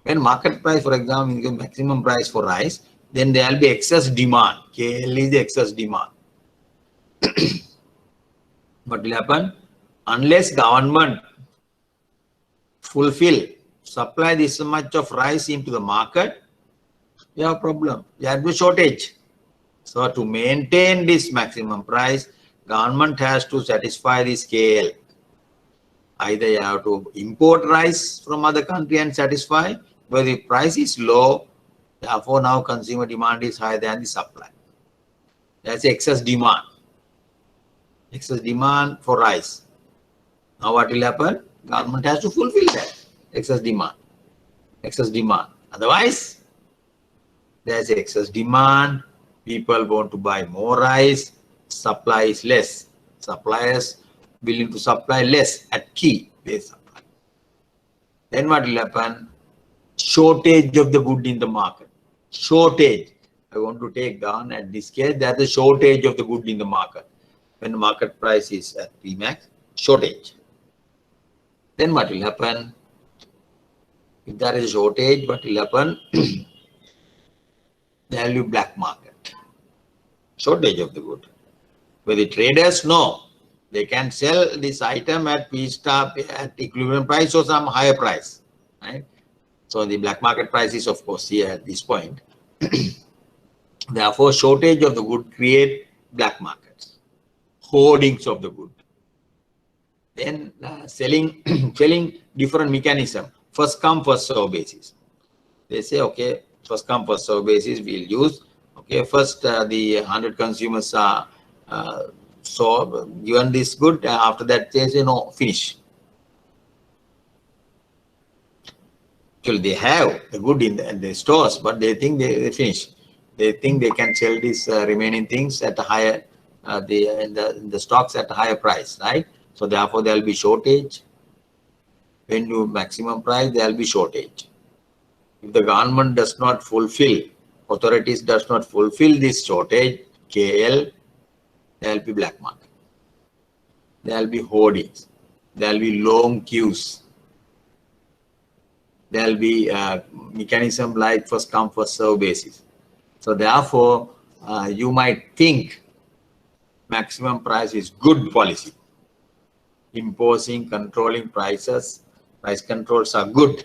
When market price, for example, is the maximum price for rice, then there will be excess demand. KL is the excess demand. What will happen? Unless government supply this much of rice into the market, you have a problem. You have a shortage. So to maintain this maximum price, government has to satisfy this KL. Either you have to import rice from other country and satisfy, but the price is low, therefore now consumer demand is higher than the supply. That's excess demand. Excess demand for rice. Now what will happen? Government has to fulfill that excess demand. Excess demand. Otherwise, there's excess demand. People want to buy more rice. Supply is less. Suppliers willing to supply less at key. They supply. Then what will happen? Shortage of the good in the market. Shortage. I want to take down at this case, there's a shortage of the good in the market. When the market price is at Pmax, shortage. Then what will happen? If there is a shortage, what will happen? There will be black market. Shortage of the good. But the traders know they can sell this item at P star at equilibrium price or some higher price. Right? So the black market price is, of course, here at this point. Therefore, shortage of the good create black markets, hoardings of the good. Then selling different mechanism, first come, first serve basis. They say, okay, first come, first serve basis we'll use. Okay, first the 100 consumers are so given this good. After that, they say no, finish. Actually, they have the good in the stores, but they think they finish. They think they can sell these remaining things at a higher, in the stocks at a higher price, right? So therefore, there will be shortage. When you maximum price, there will be shortage. If the government does not fulfill, authorities does not fulfill this shortage, KL, there will be black market. There will be hoardings. There will be long queues. There will be mechanism like first come, first serve basis. So therefore, you might think maximum price is good policy. Imposing, controlling prices, price controls are good.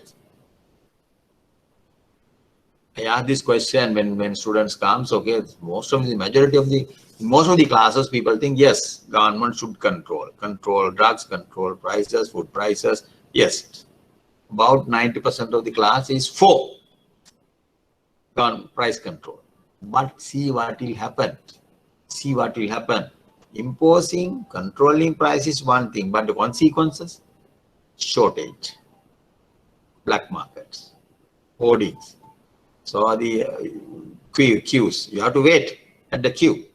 I ask this question when students comes, okay, most of the classes, people think, yes, government should control drugs, control prices, food prices. Yes, about 90% of the class is for price control. But see what will happen. See what will happen. Imposing, controlling price is one thing, but the consequences, shortage, black markets, hoardings. So the queues. You have to wait at the queue.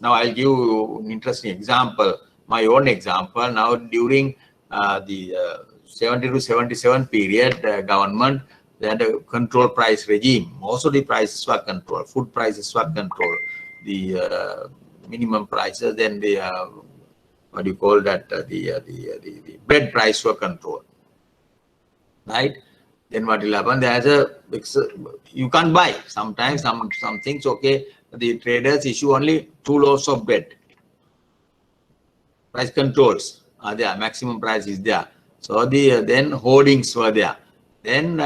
Now I'll give you an interesting example, my own example. Now during the 70 to 77 period, government, they had a control price regime. Most of the prices were controlled. Food prices were controlled. The minimum prices, then the what do you call that? The bread price were controlled, right? Then what will happen? There's you can't buy. Sometimes some things, okay, the traders issue only 2 loaves of bread. Price controls are there. Maximum price is there. So the then hoardings were there. Then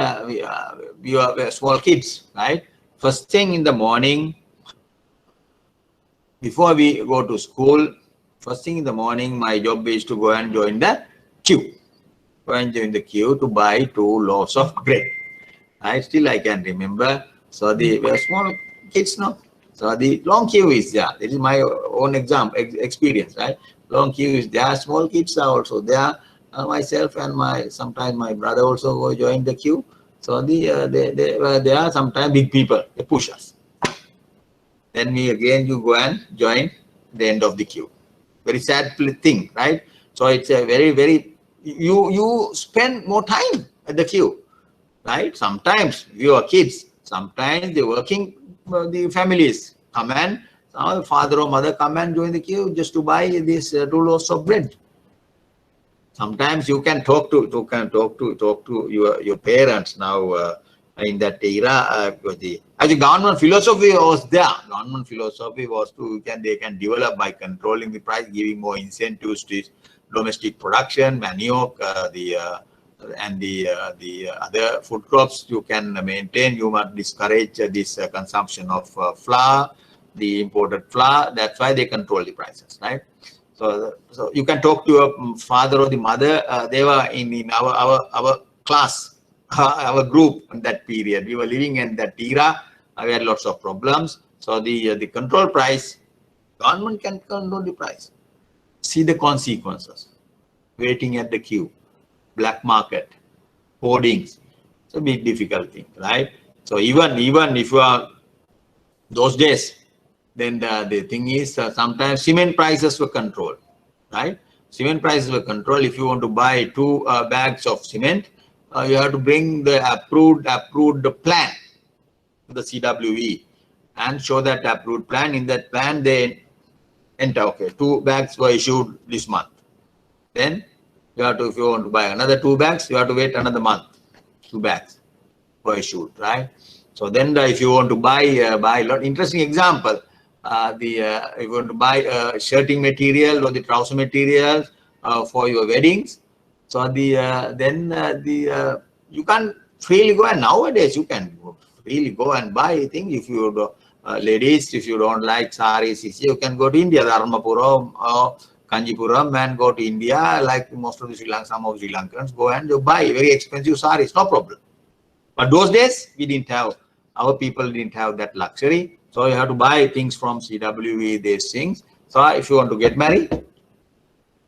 we were small kids, right? First thing in the morning, before we go to school, first thing in the morning, my job is to go and join the queue. Go and join the queue to buy 2 loaves of bread. Still I can remember. So we were small kids now. So the long queue is there. This is my own experience, right? Long queue is there. Small kids are also there. Myself and sometimes my brother also go join the queue. So they were there. Sometimes big people, they push us. Then you go and join the end of the queue. Very sad thing, right? So it's a very you spend more time at the queue, right? Sometimes you are kids. Sometimes the working the families come and father or mother come and join the queue just to buy these 2 loaves of bread. Sometimes you can talk to your parents now. In that era, the government philosophy was there. Government philosophy was they can develop by controlling the price, giving more incentives to domestic production, manioc, and the other food crops you can maintain. You must discourage this consumption of flour, the imported flour. That's why they control the prices, right? So you can talk to your father or the mother. They were in our class. Our group in that period, we were living in that era. We had lots of problems. So the control price, government can control the price. See the consequences. Waiting at the queue, black market, hoardings. It's a big difficult thing, right? So even if you are those days, then the thing is sometimes cement prices were controlled, right? Cement prices were controlled. If you want to buy 2 bags of cement, you have to bring the approved plan to the CWE and show that approved plan. In that plan, they enter, okay, 2 bags were issued this month. Then you have to, if you want to buy another 2 bags, you have to wait another month. 2 bags were issued, right? So then if you want to buy a lot, interesting example, if you want to buy shirting material or the trouser material for your weddings. So you can't freely go, and nowadays you can freely go and buy things. If you ladies, if you don't like saris, you can go to India, Dharmapuram or Kanjipuram, and go to India. Like most of the some of Sri Lankans go and buy very expensive saris, no problem. But those days we didn't have, our people didn't have that luxury. So you have to buy things from CWE, these things. So if you want to get married,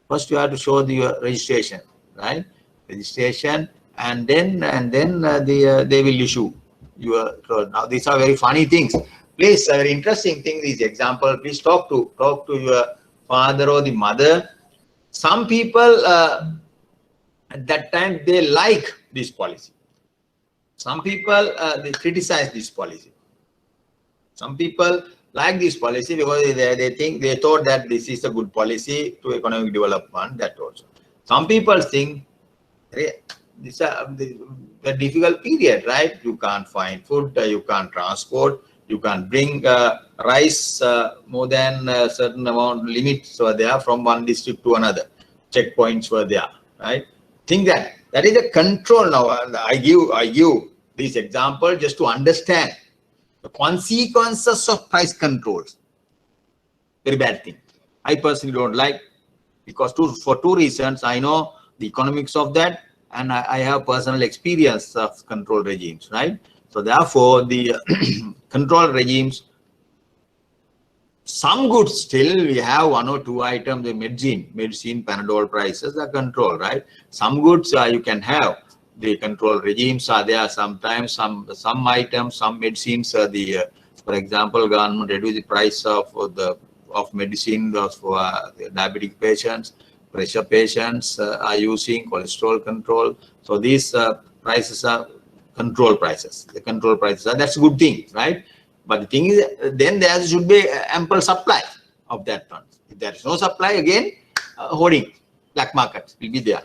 first you have to show the registration. Right, registration, and then they will issue your. Now these are very funny things. Please, very interesting thing. This example. Please talk to your father or the mother. Some people at that time they like this policy. Some people they criticize this policy. Some people like this policy because they thought that this is a good policy to economic development. That also. Some people think this is a difficult period, right? You can't find food, you can't transport, you can't bring rice more than a certain amount. Limits were there from one district to another. Checkpoints were there, right? Think that is a control now. I give this example just to understand the consequences of price controls. Very bad thing. I personally don't like. Because for 2 reasons, I know the economics of that, and I have personal experience of control regimes, right? So therefore, the control regimes, some goods still we have 1 or 2 items, the medicine, Panadol prices are controlled, right? Some goods you can have, the control regimes are there. Sometimes some items, some medicines, for example, government reduce the price of medicine for the diabetic patients, pressure patients are using cholesterol control. So these prices are control prices. The control prices are, that's a good thing, right? But the thing is, then there should be ample supply of that one. If there is no supply, again, hoarding, black market will be there.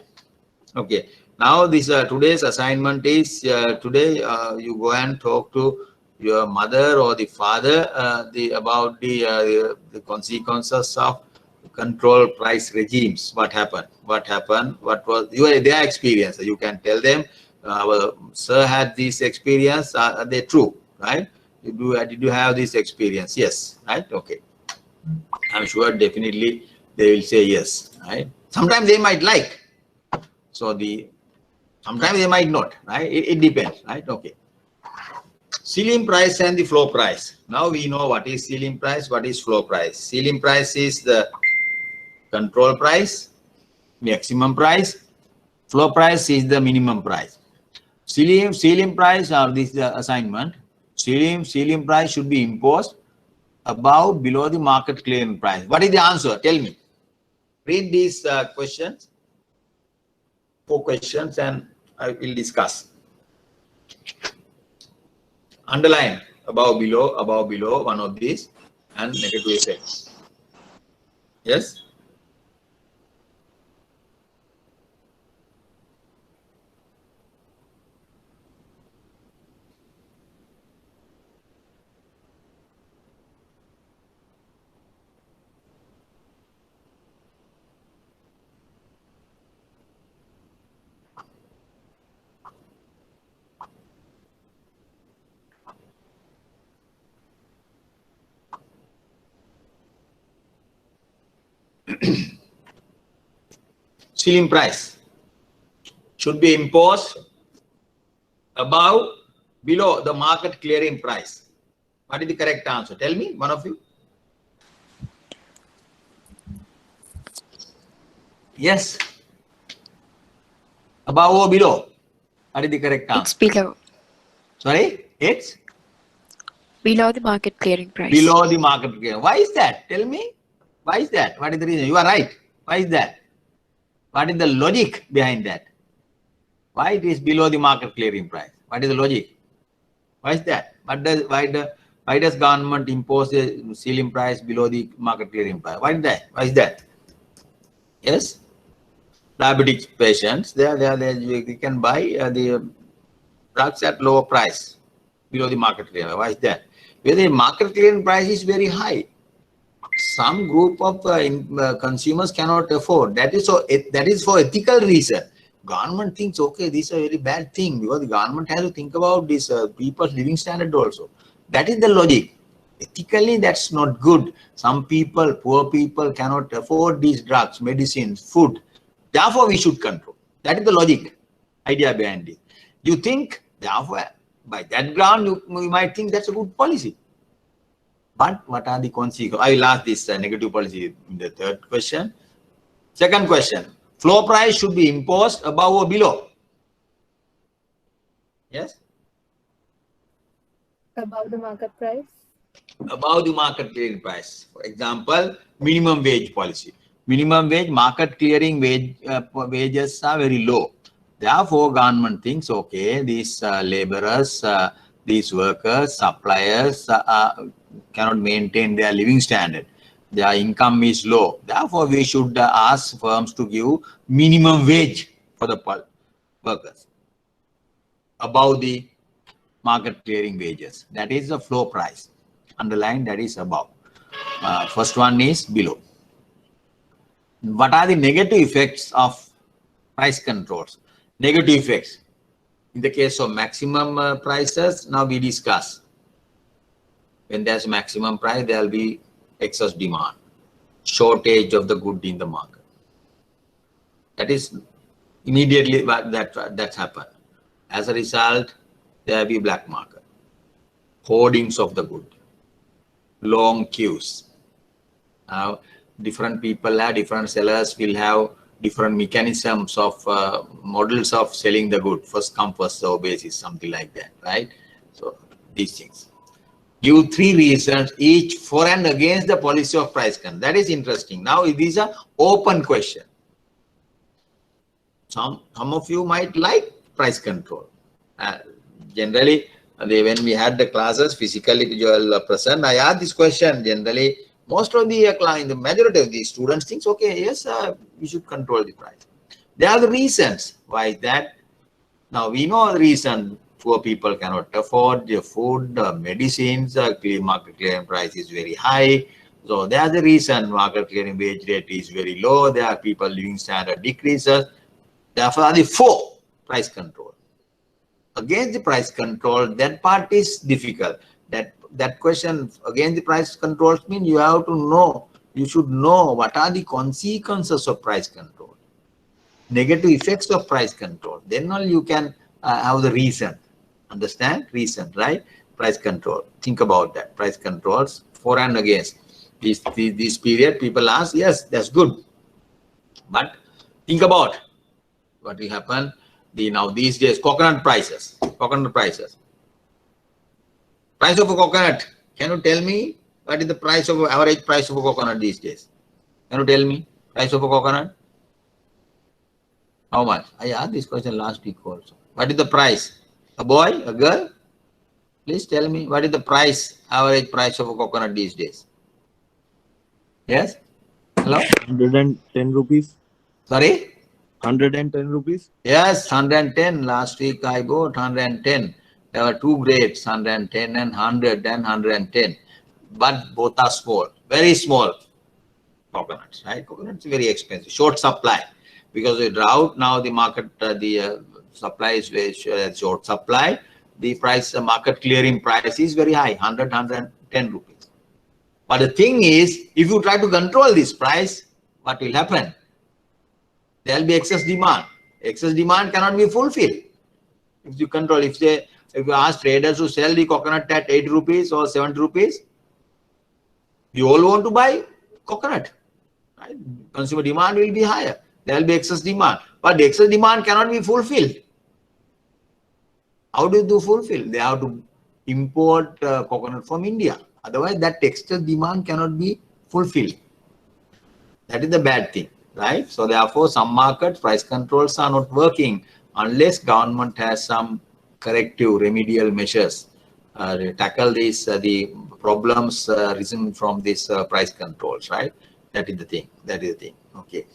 Okay. Now this today's assignment is today you go and talk to your mother or the father about the consequences of control price regimes. What happened? What happened? What was their experience? You can tell them, our sir had this experience. Are they true? Right? Did you have this experience? Yes. Right? Okay. I'm sure definitely they will say yes. Right? Sometimes they might like. So sometimes they might not, right? It depends, right? Okay. Ceiling price and the floor price. Now we know what is ceiling price, what is floor price. Ceiling price is the control price, maximum price. Floor price is the minimum price. Ceiling price or this assignment. Ceiling price should be imposed above, below the market clearing price. What is the answer? Tell me. Read these questions. 4 questions, and I will discuss. Underline above, below, one of these, and negative effects. Yes? Ceiling price should be imposed above, below the market clearing price. What is the correct answer? Tell me, one of you. Yes. Above or below? What is the correct answer? It's below. Sorry? It's? Below the market clearing price. Below the market clearing. Why is that? Tell me. Why is that? What is the reason? You are right. Why is that? What is the logic behind that? Why it is below the market clearing price? What is the logic? Why is that? Why does government impose a ceiling price below the market clearing price? Why is that? Why is that? Yes, diabetic patients, they can buy the drugs at lower price below the market clearing. Why is that? Where the market clearing price is very high, some group of consumers cannot afford. That is for ethical reason. Government thinks, okay, this is a very bad thing because the government has to think about this people's living standard also. That is the logic. Ethically, that's not good. Some people, poor people, cannot afford these drugs, medicines, food. Therefore, we should control. That is the logic, idea behind it. You think, therefore, by that ground, you might think that's a good policy. But what are the consequences? I will ask this negative policy in the third question. Second question, floor price should be imposed above or below? Yes? Above the market price. Above the market clearing price. For example, minimum wage policy. Minimum wage, market clearing wages are very low. Therefore, government thinks, okay, these laborers, these workers, suppliers cannot maintain their living standard. Their income is low. Therefore, we should ask firms to give minimum wage for the workers above the market clearing wages. That is the floor price. Underline, that is above. First one is below. What are the negative effects of price controls? Negative effects. In the case of maximum prices, now we discuss. When there's maximum price, there will be excess demand, shortage of the good in the market. That is immediately that's happened. As a result, there will be black market, hoardings of the good, long queues. Now, different people have, different sellers will have different mechanisms of models of selling the good, first come first serve basis, something like that, right? So these things. Give 3 reasons each for and against the policy of price control. That is interesting. Now these are open question. Some of you might like price control. Generally, when we had the classes physically present, I asked this question. Generally, most of the majority of the students thinks, okay, yes, we should control the price. There are the reasons why that. Now we know the reason. Poor people cannot afford their food, medicines, market clearing price is very high. So there's the reason market clearing wage rate is very low. There are people living standard decreases. Therefore, are the 4 price control. Against the price control, that part is difficult. That question against the price controls means you have to know, you should know what are the consequences of price control, negative effects of price control. Then only you can have the reason. Understand? Reason, right? Price control. Think about that. Price controls for and against. This period, people ask, yes, that's good. But think about what will happen. Now these days, coconut prices. Price of a coconut. Can you tell me what is the price of average price of a coconut these days? Can you tell me price of a coconut? How much? I asked this question last week also. What is the price? A boy, a girl? Please tell me what is the price, average price of a coconut these days? Yes? Hello? 110 rupees. Sorry? 110 rupees. Yes, 110. Last week I bought 110. There were 2 grades, 110 and 100 and 110. But both are small, very small coconuts, right? Coconuts are very expensive, short supply. Because of the drought, now the market, supply is very short supply. The price, market clearing price is very high, 100, 110 rupees. But the thing is, if you try to control this price, what will happen? There will be excess demand. Excess demand cannot be fulfilled. If you control, if you ask traders to sell the coconut at 8 rupees or 70 rupees, you all want to buy coconut. Right? Consumer demand will be higher. There will be excess demand. But the excess demand cannot be fulfilled. How do you fulfill? They have to import coconut from India. Otherwise, that excess demand cannot be fulfilled. That is the bad thing, right? So therefore, some markets price controls are not working unless government has some corrective remedial measures to tackle these the problems risen from these price controls, right? That is the thing. That is the thing. Okay.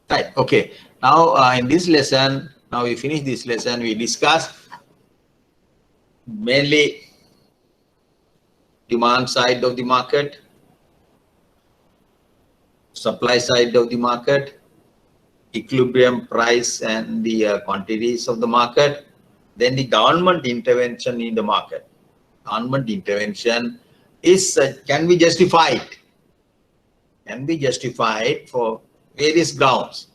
Right. Okay. Now in this lesson, now we finish this lesson. We discuss mainly demand side of the market, supply side of the market, equilibrium price and the quantities of the market, then the government intervention in the market. Government intervention is can be justified for various grounds.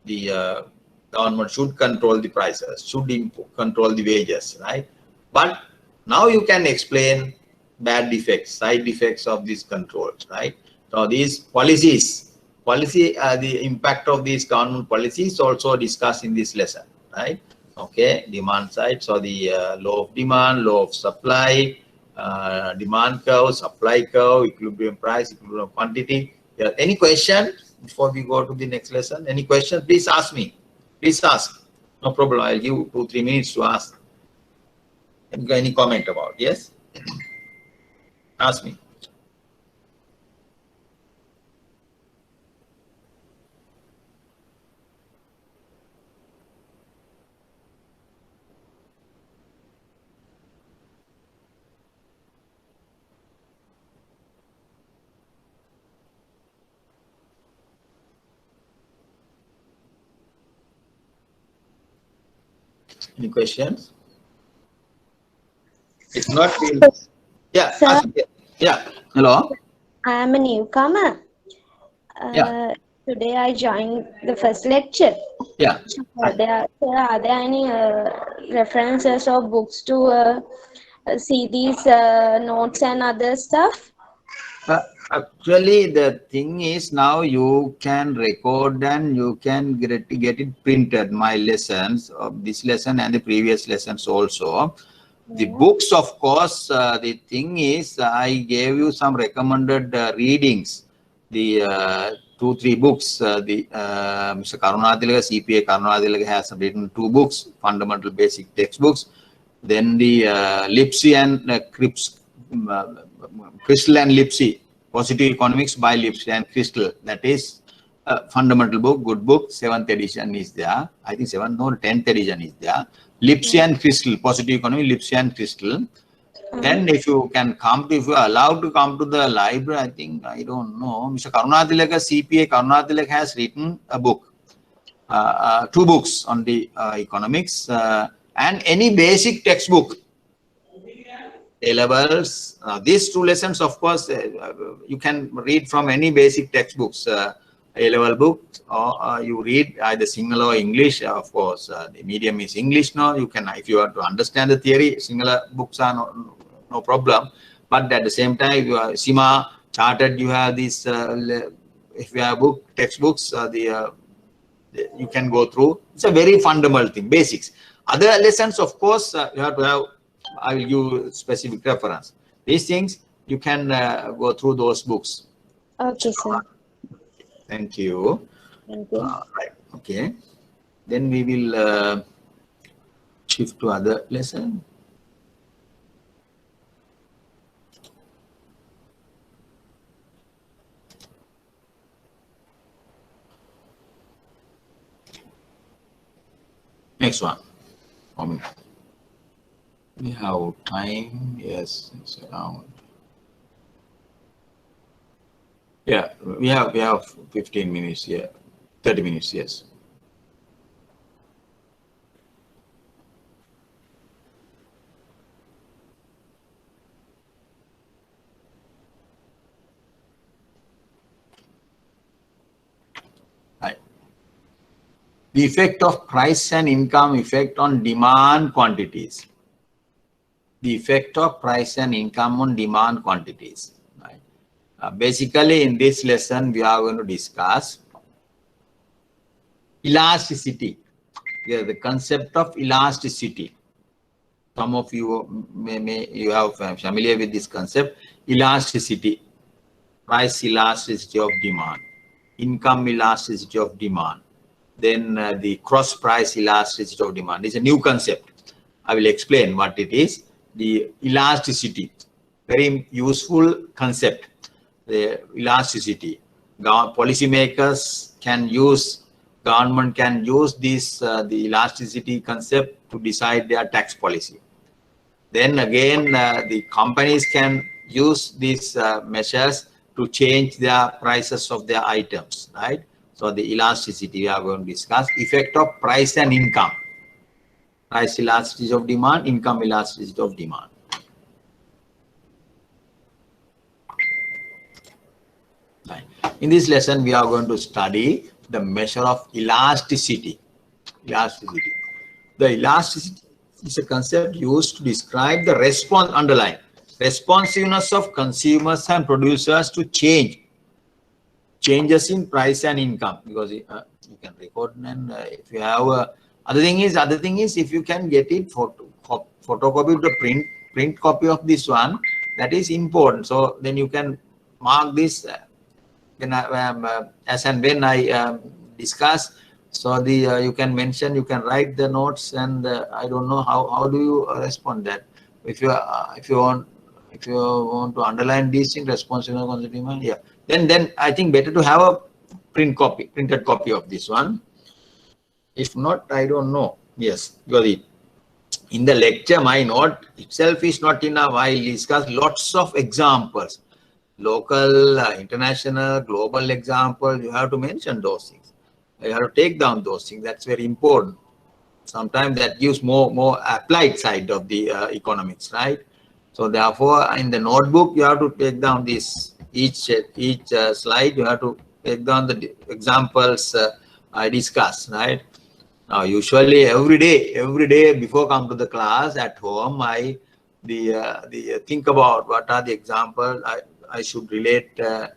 The government should control the prices, should control the wages, right? But now you can explain bad effects, side effects of these controls, right? So these the impact of these government policies also discussed in this lesson, right? Okay, demand side. So the law of demand, law of supply, demand curve, supply curve, equilibrium price, equilibrium quantity. Any question before we go to the next lesson? Any question? Please ask me. Please ask. No problem. I'll give 2-3 minutes to ask. Any comment about? Yes? Ask me. Any questions? If not, yeah. Sir, Yeah. Hello. I am a newcomer. Yeah. Today I joined the first lecture. Yeah. Are there any references or books to see these notes and other stuff? Actually, the thing is now you can record and you can get it printed. My lessons of this lesson and the previous lessons also. The books, of course, the thing is I gave you some recommended readings. The 2-3 books. Mr. Karunathilaga, CPA Karunathilaga has written 2 books, fundamental basic textbooks. Then the Lipsy and Crystal and Lipsy. Positive Economics by Lipsy and Crystal. That is a fundamental book, good book. 7th edition is there. I think 7th or 10th edition is there. Lipsy and Crystal, Positive Economy, Lipsy and Crystal. Then if you can come to, if you are allowed to come to the library, I think, I don't know, Mr. Karunathilaga, CPA Karunathilaga has written a book, 2 books on the economics and any basic textbook. A-levels, these 2 lessons, of course, you can read from any basic textbooks, A-level books, or you read either Sinhala or English. Of course, the medium is English now. You can, if you want to understand the theory, Sinhala books are no problem. But at the same time, if you are SIMA, Chartered, you have this, if you have textbooks, you can go through. It's a very fundamental thing, basics. Other lessons, of course, you have to have, I will give specific reference. These things, you can go through those books. Okay, sir. Thank you. Thank you. Right. Okay. Then we will shift to other lesson. Next one. We have time. Yes, it's around. Yeah, we have 15 minutes here, 30 minutes. Yes. Right. The effect of price and income effect on demand quantities. The effect of price and income on demand quantities. Right. Basically, in this lesson, we are going to discuss elasticity. Yeah, the concept of elasticity. Some of you you have familiar with this concept. Elasticity, price elasticity of demand, income elasticity of demand. Then the cross price elasticity of demand. It's a new concept. I will explain what it is. The elasticity, very useful concept. The elasticity. Policymakers can use, government can use this the elasticity concept to decide their tax policy. Then again, the companies can use these measures to change their prices of their items, right? So the elasticity we are going to discuss. Effect of price and income. Price elasticity of demand, income elasticity of demand. Right. In this lesson, we are going to study the measure of elasticity. Elasticity. The elasticity is a concept used to describe the responsiveness of consumers and producers to changes in price and income. Because you can record, and if you have other thing is if you can get it photocopy the print copy of this one, that is important. So then you can mark this when as and when I discuss. So the you can mention, you can write the notes, and I don't know how do you respond that. If you want to underline these things, responsible consumer, yeah. Then I think better to have a printed copy of this one. If not, I don't know. Yes, because in the lecture, my note itself is not enough. I discuss lots of examples, local, international, global examples. You have to mention those things. You have to take down those things. That's very important. Sometimes that gives more applied side of the economics, right? So therefore, in the notebook, you have to take down this each slide. You have to take down the examples I discussed, right? Now, usually every day before come to the class at home, I think about what are the examples. I should relate to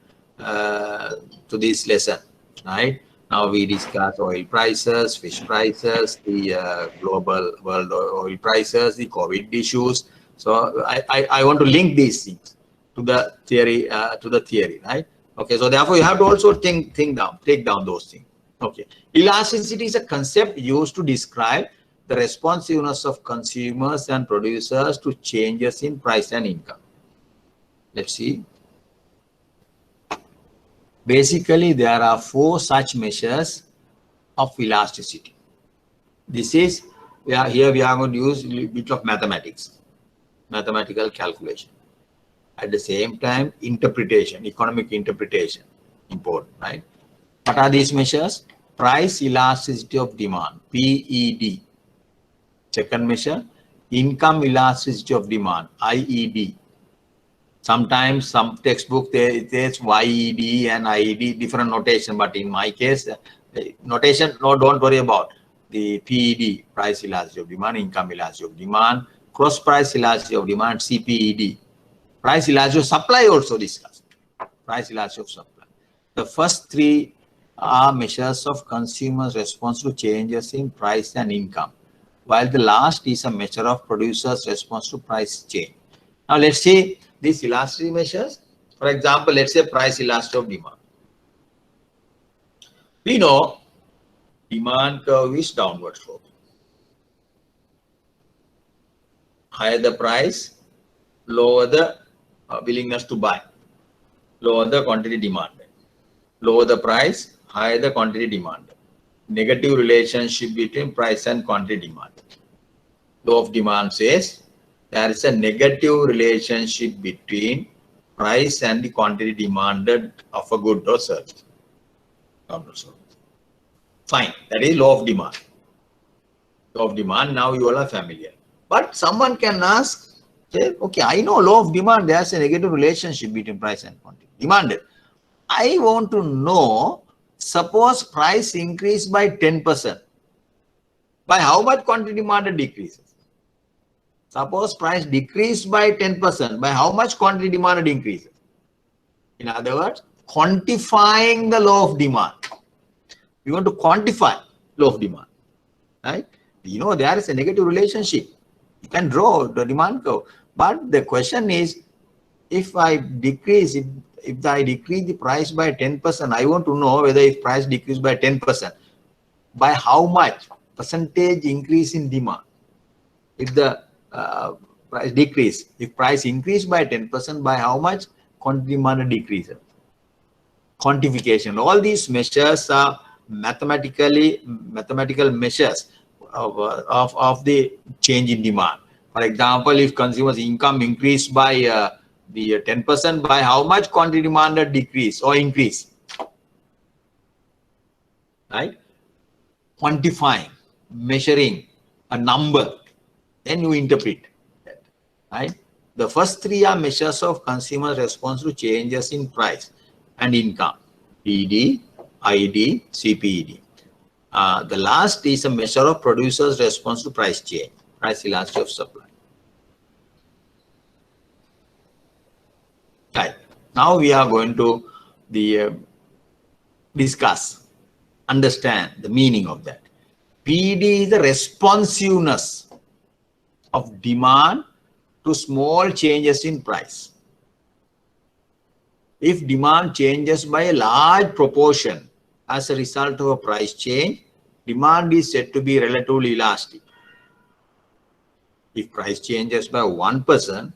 this lesson, right? Now we discuss oil prices, fish prices, the global world oil prices, the COVID issues. So I want to link these things to the theory, right? Okay, so therefore you have to also take down those things. Okay, elasticity is a concept used to describe the responsiveness of consumers and producers to changes in price and income. Let's see. Basically, there are 4 such measures of elasticity. This is, here we are going to use a little bit of mathematics, mathematical calculation. At the same time, interpretation, economic interpretation, important, right? What are these measures? Price elasticity of demand, PED. Second measure, income elasticity of demand, IED. Sometimes some textbook it says YED and IED, different notation, but in my case, notation, no, don't worry about. The PED, price elasticity of demand, income elasticity of demand, cross price elasticity of demand, CPED. Price elasticity of supply also discussed. Price elasticity of supply. The first 3 are measures of consumers' response to changes in price and income, while the last is a measure of producers' response to price change. Now let's see these elasticity measures. For example, let's say price elasticity of demand. We know demand curve is downward sloping. Higher the price, lower the willingness to buy, lower the quantity demanded. Lower the price, higher the quantity demanded. Negative relationship between price and quantity demand. Law of demand says there is a negative relationship between price and the quantity demanded of a good or service. Fine, that is law of demand. Law of demand, now you all are familiar. But someone can ask, say, okay, I know law of demand, there's a negative relationship between price and quantity demanded. I want to know, suppose price increase by 10%. By how much quantity demanded decreases? Suppose price decreased by 10%. By how much quantity demanded increases? In other words, quantifying the law of demand. We want to quantify law of demand, right? You know, there is a negative relationship. You can draw the demand curve. But the question is, if I decrease the price by 10%, I want to know whether if price decreased by 10%, by how much percentage increase in demand? If the price decrease, if price increased by 10%, by how much quantity demand decreases? Quantification. All these measures are mathematical measures of the change in demand. For example, if consumers' income increased by the 10%, by how much quantity demanded decrease or increase? Right? Quantifying, measuring a number, then you interpret that, right? The first 3 are measures of consumer response to changes in price and income, PED, IED, CPED. The last is a measure of producers' response to price change, price elasticity of supply. Right. Now we are going to discuss, understand the meaning of that. PED is the responsiveness of demand to small changes in price. If demand changes by a large proportion as a result of a price change, demand is said to be relatively elastic. If price changes by 1%,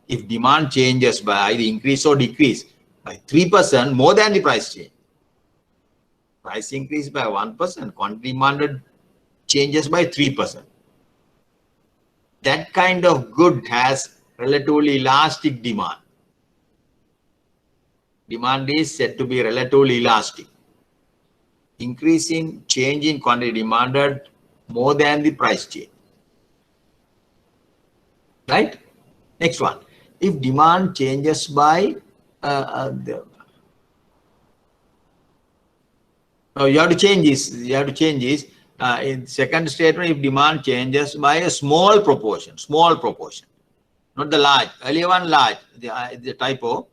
if demand changes by either increase or decrease by 3% more than the price change, price increase by 1%, quantity demanded changes by 3%. That kind of good has relatively elastic demand. Demand is said to be relatively elastic. Increasing change in quantity demanded more than the price change. Right? Next one. If demand changes by you have to change this. You have to change this. In second statement, if demand changes by a small proportion, not the large. Earlier one large, the typo.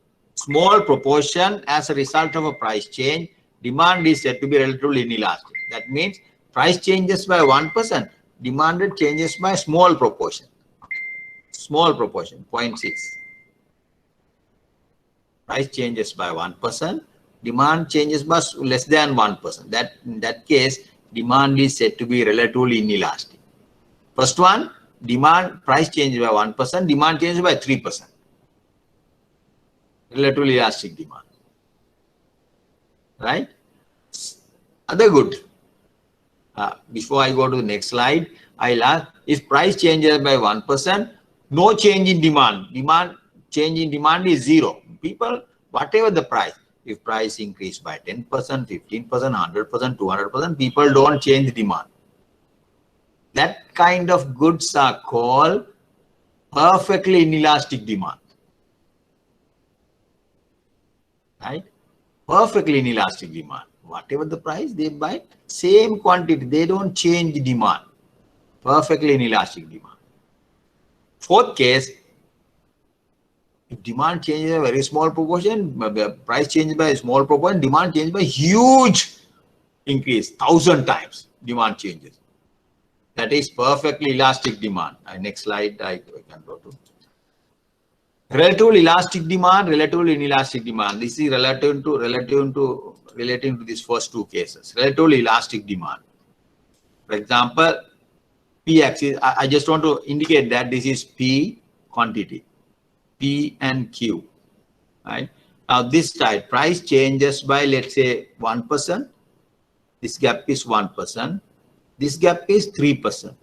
small proportion as a result of a price change, demand is said to be relatively inelastic. That means price changes by 1%, demand changes by small proportion. Small proportion, 0.6. Price changes by 1%, demand changes by less than 1%. In that case, demand is said to be relatively inelastic. First one, price changes by 1%, demand changes by 3%. Relatively elastic demand. Right? Other good. Before I go to the next slide, I'll ask, if price changes by 1%, no change in demand. Change in demand is zero. People, whatever the price, if price increase by 10%, 15%, 100%, 200%, people don't change demand. That kind of goods are called perfectly inelastic demand. Right? Perfectly inelastic demand. Whatever the price, they buy same quantity. They don't change demand. Perfectly inelastic demand. Fourth case, if demand changes a very small proportion, price changes by a small proportion, demand changes by huge increase, 1,000 times demand changes. That is perfectly elastic demand. Next slide, I can go to. Relatively elastic demand, relatively inelastic demand. This is relating to these first two cases. Relatively elastic demand. For example, P axis, I just want to indicate that this is P quantity, P and Q. Right? Now this side, price changes by, let's say, 1%. This gap is 1%. This gap is 3%.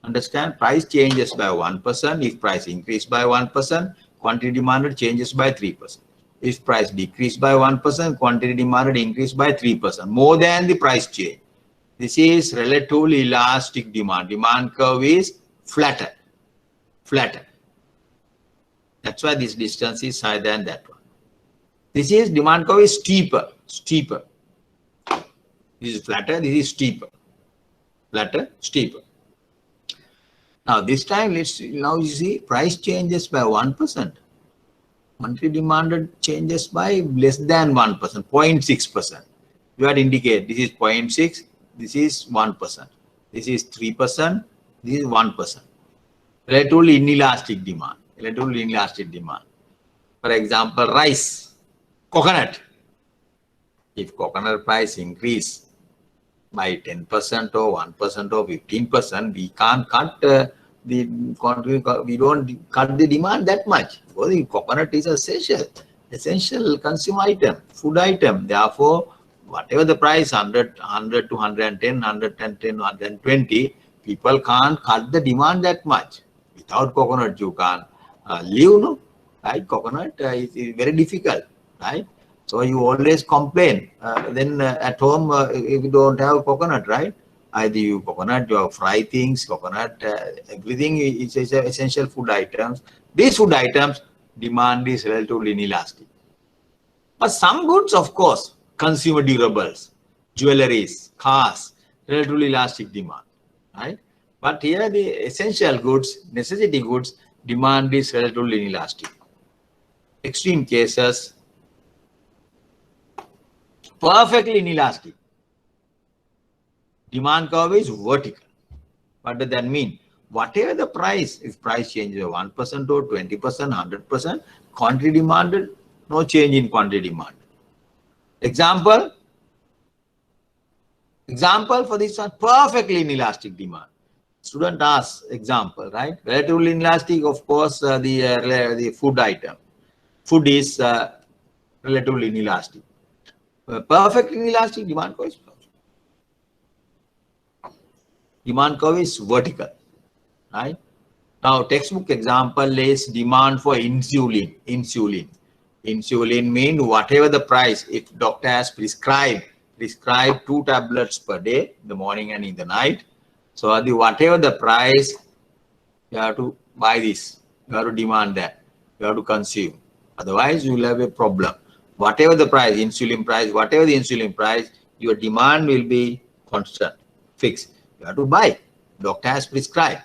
Understand? Price changes by 1%. If price increase by 1%, quantity demanded changes by 3%. If price decrease by 1%, quantity demanded increase by 3%. More than the price change. This is relatively elastic demand. Demand curve is flatter. Flatter. That's why this distance is higher than that one. This is demand curve is steeper. Steeper. This is flatter. This is steeper. Flatter, steeper. Now this time, now you see price changes by 1%. Quantity demanded changes by less than 1%, 0.6%. You have to indicate this is 0.6, this is 1%, this is 3%, this is 1%. Relatively inelastic demand. Relatively inelastic demand. For example, rice, coconut. If coconut price increase by 10% or 1% or 15%, we can't cut we don't cut the demand that much. Because the coconut is essential consumer item, food item. Therefore, whatever the price, 100 to 110, 110, 120, people can't cut the demand that much. Without coconut, you can't live, no? Right? Coconut is very difficult, right? So you always complain. Then at home, if you don't have coconut, right? Either you coconut, you fry things, coconut, everything is essential food items. These food items, demand is relatively inelastic. But some goods, of course, consumer durables, jewelries, cars, relatively elastic demand, right? But here the essential goods, necessity goods, demand is relatively inelastic. Extreme cases, perfectly inelastic. Demand curve is vertical. What does that mean? Whatever the price, if price changes 1% or 20%, 100%, quantity demanded, no change in quantity demand. Example for this one, perfectly inelastic demand. Student asks example, right? Relatively inelastic, of course, the food item. Food is relatively inelastic. Perfectly inelastic, demand curve is demand curve is vertical, right? Now, textbook example is demand for insulin. Insulin means whatever the price, if doctor has prescribed 2 tablets per day, in the morning and in the night. So whatever the price, you have to buy this. You have to demand that. You have to consume. Otherwise, you will have a problem. Whatever the price, insulin price, whatever the insulin price, your demand will be constant, fixed. You have to buy. Doctor has prescribed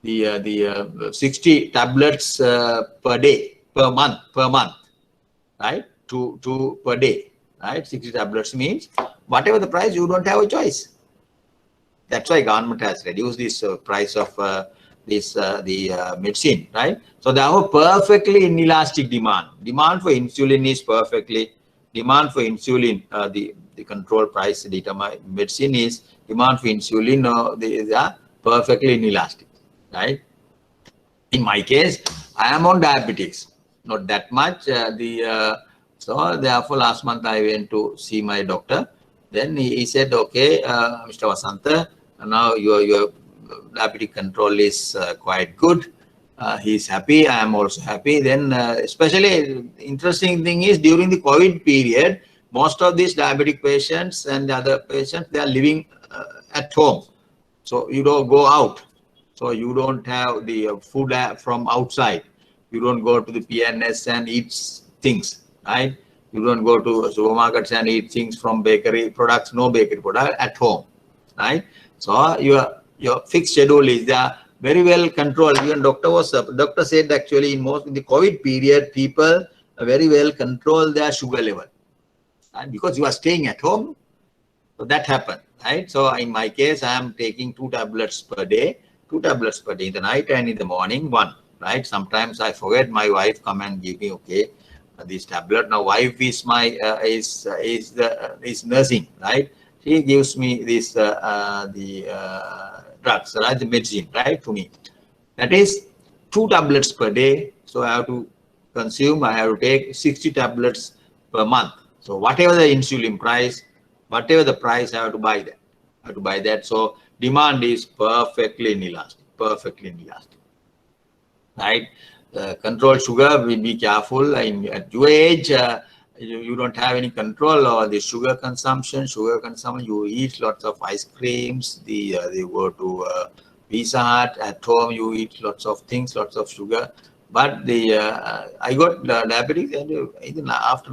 the 60 tablets per day. per month, right? Two per day, right? 60 tablets means whatever the price, you don't have a choice. That's why government has reduced this price of the medicine, right? So they have a perfectly inelastic demand. Demand for insulin is perfectly, demand for insulin, the control price determined medicine is demand for insulin, they are perfectly inelastic, right? In my case, I am on diabetics, not that much. So therefore, last month I went to see my doctor. Then he said, "Okay, Mr. Vasanta, now your diabetic control is quite good." He's happy. I am also happy. Then, especially interesting thing is during the COVID period, most of these diabetic patients and the other patients, they are living at home, so you don't go out. So you don't have the food from outside. You don't go to the PNS and eat things, right? You don't go to supermarkets and eat things from bakery products, no bakery product at home, right? So your fixed schedule is there, very well controlled. Even doctor said actually in the COVID period, people very well control their sugar level, and because you are staying at home, so that happened, right? So in my case, I am taking 2 tablets per day, 2 tablets per day in the night and in the morning, 1, right? Sometimes I forget, my wife come and give me, okay, this tablet. Now wife is my, is nursing, right? She gives me this, drugs, right? The medicine, right? To me. That is 2 tablets per day. So I have to consume, I have to take 60 tablets per month. So whatever the insulin price, whatever the price, I have to buy that. I have to buy that. So demand is perfectly inelastic, right? Control sugar, we be careful. At your age, you don't have any control over the sugar consumption. You eat lots of ice creams. They go to Pizza Hut. At home, you eat lots of things, lots of sugar. But I got diabetes even after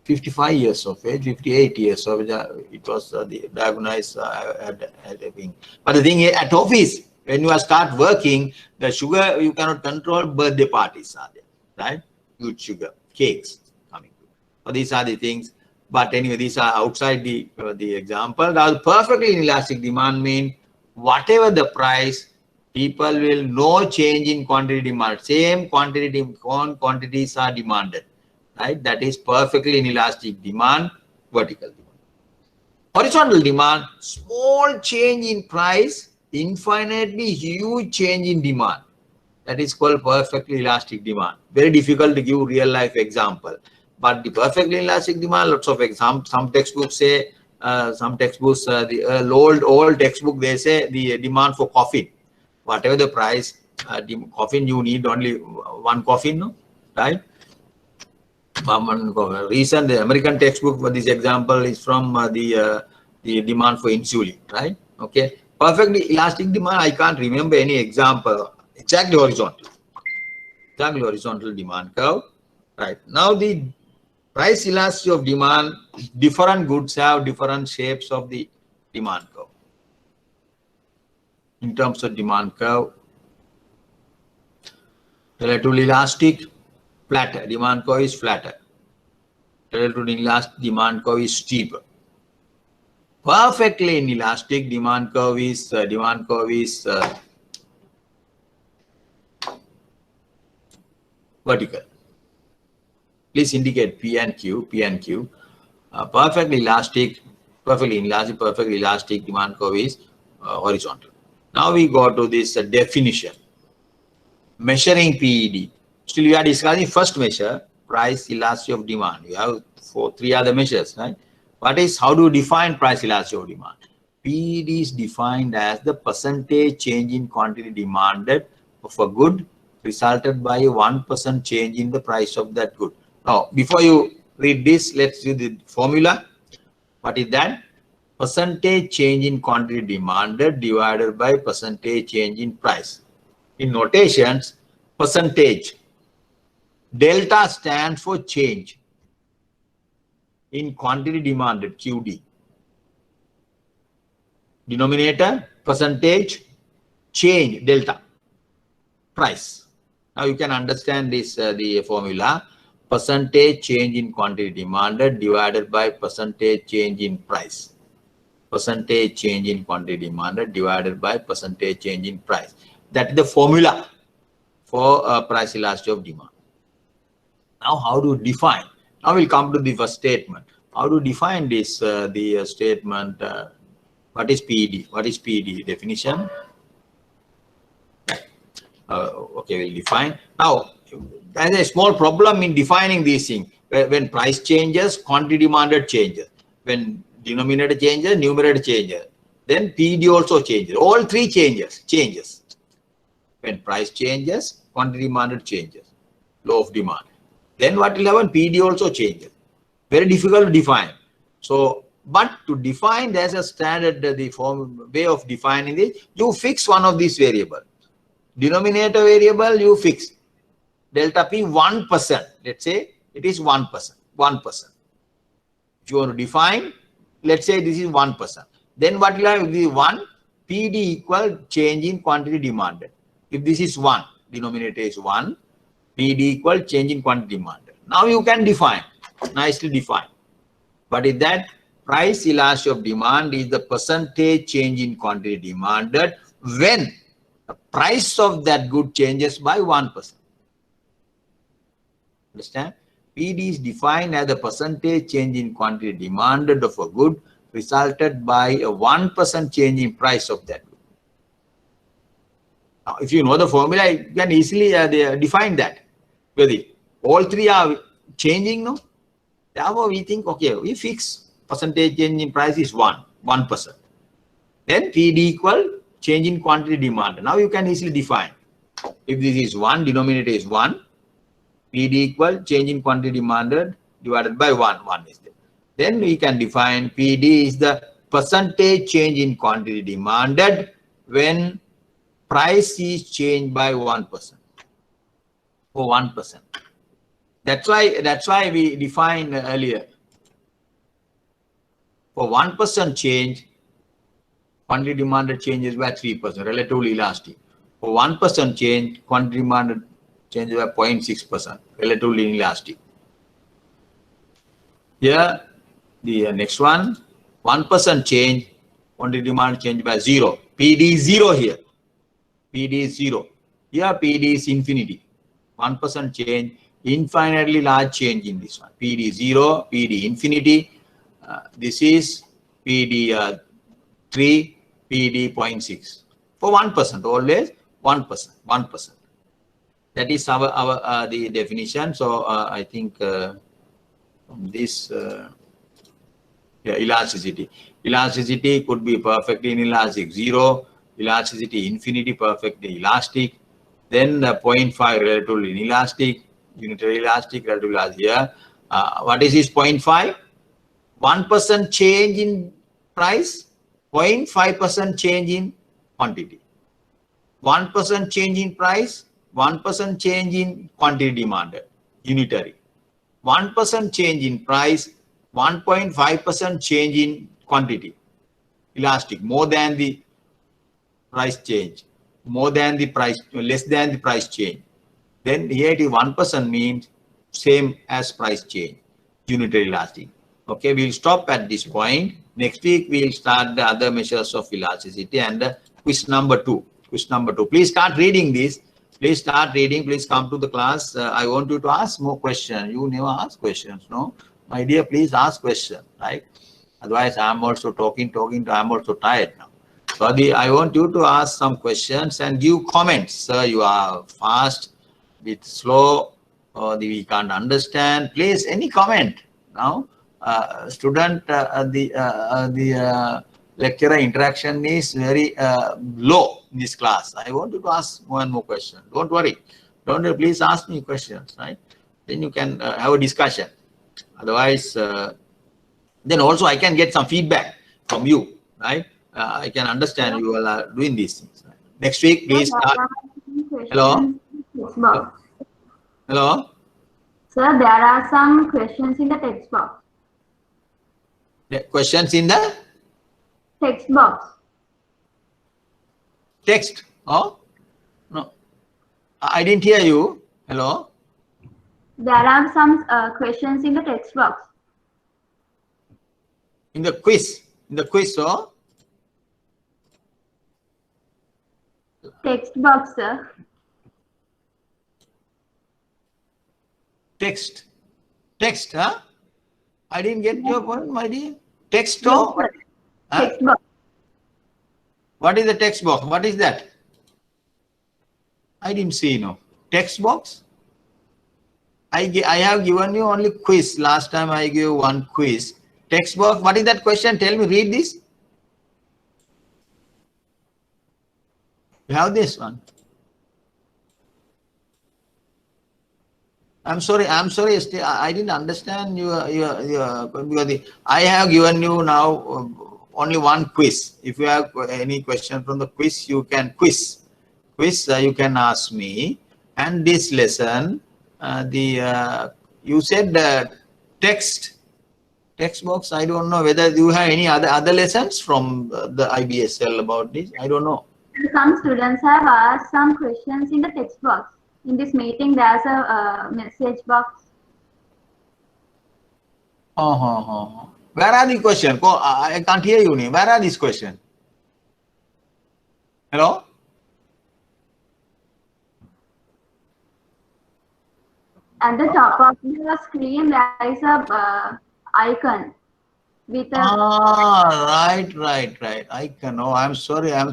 55 years of age, 58 years of age, it was the diagnosed had a thing. But the thing is, at office, when you start working, the sugar you cannot control. Birthday parties are there, right? Good sugar, cakes coming. So these are the things. But anyway, these are outside the example. Now, perfectly inelastic demand means whatever the price, people will no change in quantity demand. Same quantities are demanded, right? That is perfectly inelastic demand, vertical demand. Horizontal demand, small change in price, infinitely huge change in demand. That is called perfectly elastic demand. Very difficult to give real life example. But the perfectly elastic demand, lots of examples. Some textbooks say, the old textbook, they say the demand for coffin. Whatever the price, the coffin, you need only 1 coffin, no? Right? Recent, the American textbook for this example is from the demand for insulin, right? Okay. Perfectly elastic demand, I can't remember any example. Exactly horizontal demand curve, right? Now the price elasticity of demand, different goods have different shapes of the demand curve. In terms of demand curve, relatively elastic, flatter, demand curve is flatter. Relatively inelastic, demand curve is steeper. Perfectly inelastic, demand curve is vertical. Please indicate P and Q. Perfectly elastic, perfectly inelastic, perfectly elastic demand curve is horizontal. Now we go to this definition. Measuring PED. Still, we are discussing first measure, price elasticity of demand. You have 3 other measures, right? How do you define price elasticity of demand? PED is defined as the percentage change in quantity demanded of a good resulted by a 1% change in the price of that good. Now, before you read this, let's do the formula. What is that? Percentage change in quantity demanded divided by percentage change in price. In notations, percentage. Delta stands for change in quantity demanded, QD. Denominator, percentage, change, delta, price. Now you can understand this, the formula. Percentage change in quantity demanded divided by percentage change in price. Percentage change in quantity demanded divided by percentage change in price. That is the formula for price elasticity of demand. Now, how to define? Now we'll come to the first statement. How to define this, the statement, what is PD? What is PD? Definition? Okay, we'll define. Now, there's a small problem in defining these things. When price changes, quantity demanded changes. When denominator changes, numerator changes. Then PD also changes. All three changes. When price changes, quantity demanded changes. Law of demand. Then what will happen? PD also changes. Very difficult to define. So, but to define, there's a standard the form way of defining this. You fix one of these variables. Denominator variable you fix. Delta P 1%. Let's say it is 1%. 1%. If you want to define, let's say this is 1%. Then what will have be 1? PD equal change in quantity demanded. If this is 1, denominator is 1, PD equal change in quantity demanded. Now you can define, nicely define. But if that price elasticity of demand is the percentage change in quantity demanded when the price of that good changes by 1%. Understand? PD is defined as the percentage change in quantity demanded of a good resulted by a 1% change in price of that good. Now, if you know the formula, you can easily define that. Whether all three are changing, no? Therefore, we think, okay, we fix percentage change in price is 1%. Then PD equal change in quantity demand. Now you can easily define. If this is 1, denominator is 1, PD equal change in quantity demanded divided by 1. 1 is there. Then we can define PD is the percentage change in quantity demanded when price is changed by 1%. For 1%. That's why we defined earlier. For 1% change, quantity demanded changes by 3%, relatively elastic. For 1% change, quantity demanded changes by 0.6%, relatively inelastic. Here, the next one, 1% change, quantity demand change by 0. PD is 0 here. PD is 0. Here, PD is infinity. 1% change, infinitely large change in this one. PD 0, PD infinity. This is PD 3, PD 0.6. For 1%, always 1%, 1%. That is our the definition. So I think this elasticity. Elasticity could be perfectly inelastic, 0. Elasticity infinity, perfectly elastic. Then the 0.5 relatively inelastic, unitary elastic, relatively elastic. Here, what is this 0.5? 1% change in price, 0.5% change in quantity. 1% change in price, 1% change in quantity demanded, unitary. 1% change in price, 1.5% change in quantity, elastic, more than the price change, more than the price, less than the price change. Then here it is 1% means same as price change, unitary elastic. Okay, we'll stop at this point. Next week, we'll start the other measures of elasticity and quiz number 2. Quiz number 2. Please start reading this. Please start reading. Please come to the class. I want you to ask more questions. You never ask questions, no? My dear, please ask questions, right? Otherwise, I'm also talking. I'm also tired now. So I want you to ask some questions and give comments. Sir, you are fast, bit slow, or we can't understand. Please, any comment now. Student, the lecturer interaction is very low in this class. I want you to ask more and more questions. Don't worry. Don't worry. Please ask me questions, right? Then you can have a discussion. Otherwise, then also I can get some feedback from you, right? I can understand you all are doing these things. Right? Next week, please start. Hello? Hello? Sir, there are some questions in the text box. Questions in the Text box. text? Oh, no. I didn't hear you. Hello? There are some questions in the text box. In the quiz. In the quiz, so? Text box, sir. Text. Text, huh? I didn't get your point, my dear. Text, Yes, oh? sir. Huh? Text box. What is the text box? What is that? I didn't see, no. Text box? I have given you only quiz. Last time I gave one quiz. Text box, what is that question? Tell me, read this. You have this one. I'm sorry, I didn't understand your I have given you now only one quiz. If you have any question from the quiz, you can you can ask me. And this lesson, you said text box. I don't know whether you have any other lessons from the IBSL about this. I don't know. Some students have asked some questions in the text box. In this meeting, there's a message box. Where are the questions? I can't hear you. Where are these questions? Hello? At the top of the screen, there is a icon with a. Right. Icon. Oh, I'm sorry. I'm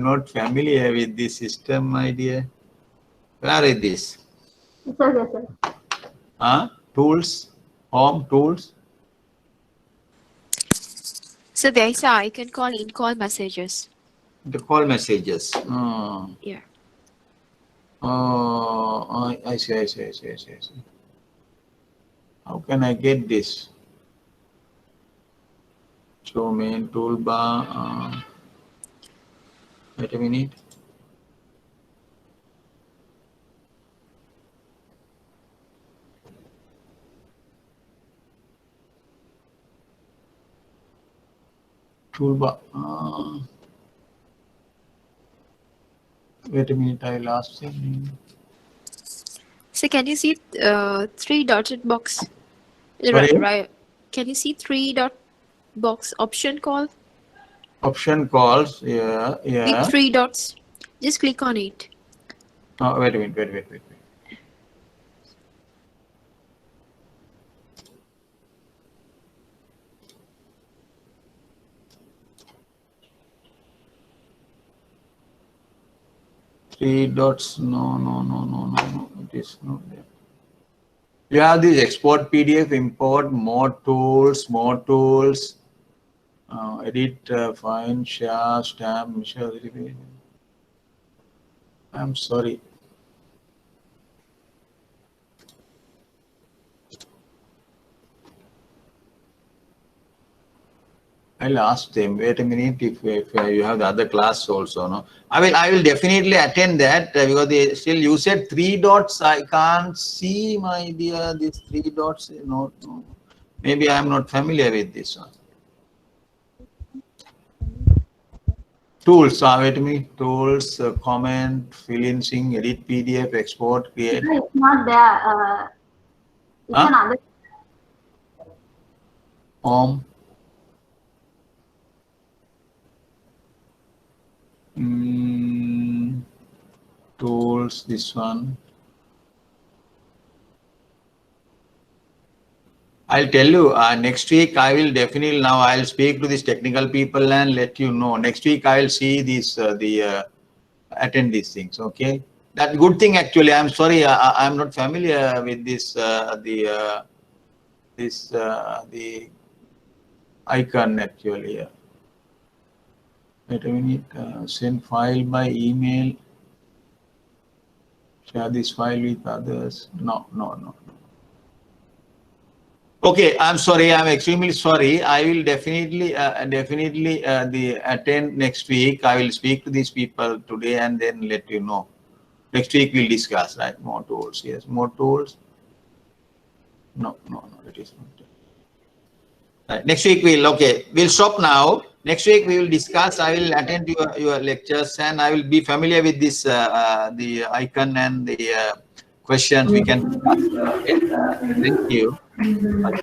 not familiar with this system, my dear. Where is this? It's okay, sir. Tools, home tools. So there is an icon called in-call messages. The call messages. Yeah. Oh, I see. How can I get this? So main toolbar. Wait a minute. Toolbar. Wait a minute, I lost it. So can you see three dotted box? Sorry? Right. Can you see three dot box option call? Option calls, yeah. With three dots. Just click on it. Oh, wait a minute, wait. 3 dots. No. It is not there. You have this export PDF, import, more tools, edit, find, share, stamp, share. I'm sorry. I'll ask them. Wait a minute. If you have the other class also, no. I will definitely attend that because still you said 3 dots. I can't see, my dear. These 3 dots. No. Maybe I am not familiar with this one. Tools. Wait a minute. Tools. Comment. Fill in, sync, edit PDF, export, create. It's not there. It's another. Home. Tools, this one. I'll tell you next week. I will definitely now. I'll speak to these technical people and let you know. Next week I will see these attend these things. Okay, that good thing actually. I'm sorry. I'm not familiar with this the icon actually. Wait a minute. Send file by email. Share this file with others. No. Okay, I'm sorry. I'm extremely sorry. I will definitely attend next week. I will speak to these people today and then let you know. Next week we'll discuss, right? More tools. Yes, more tools. No, it is not. Right. Next week we'll stop now. Next week we will discuss. I will attend your lectures and I will be familiar with this the icon and the questions we can discuss. Okay? Thank you.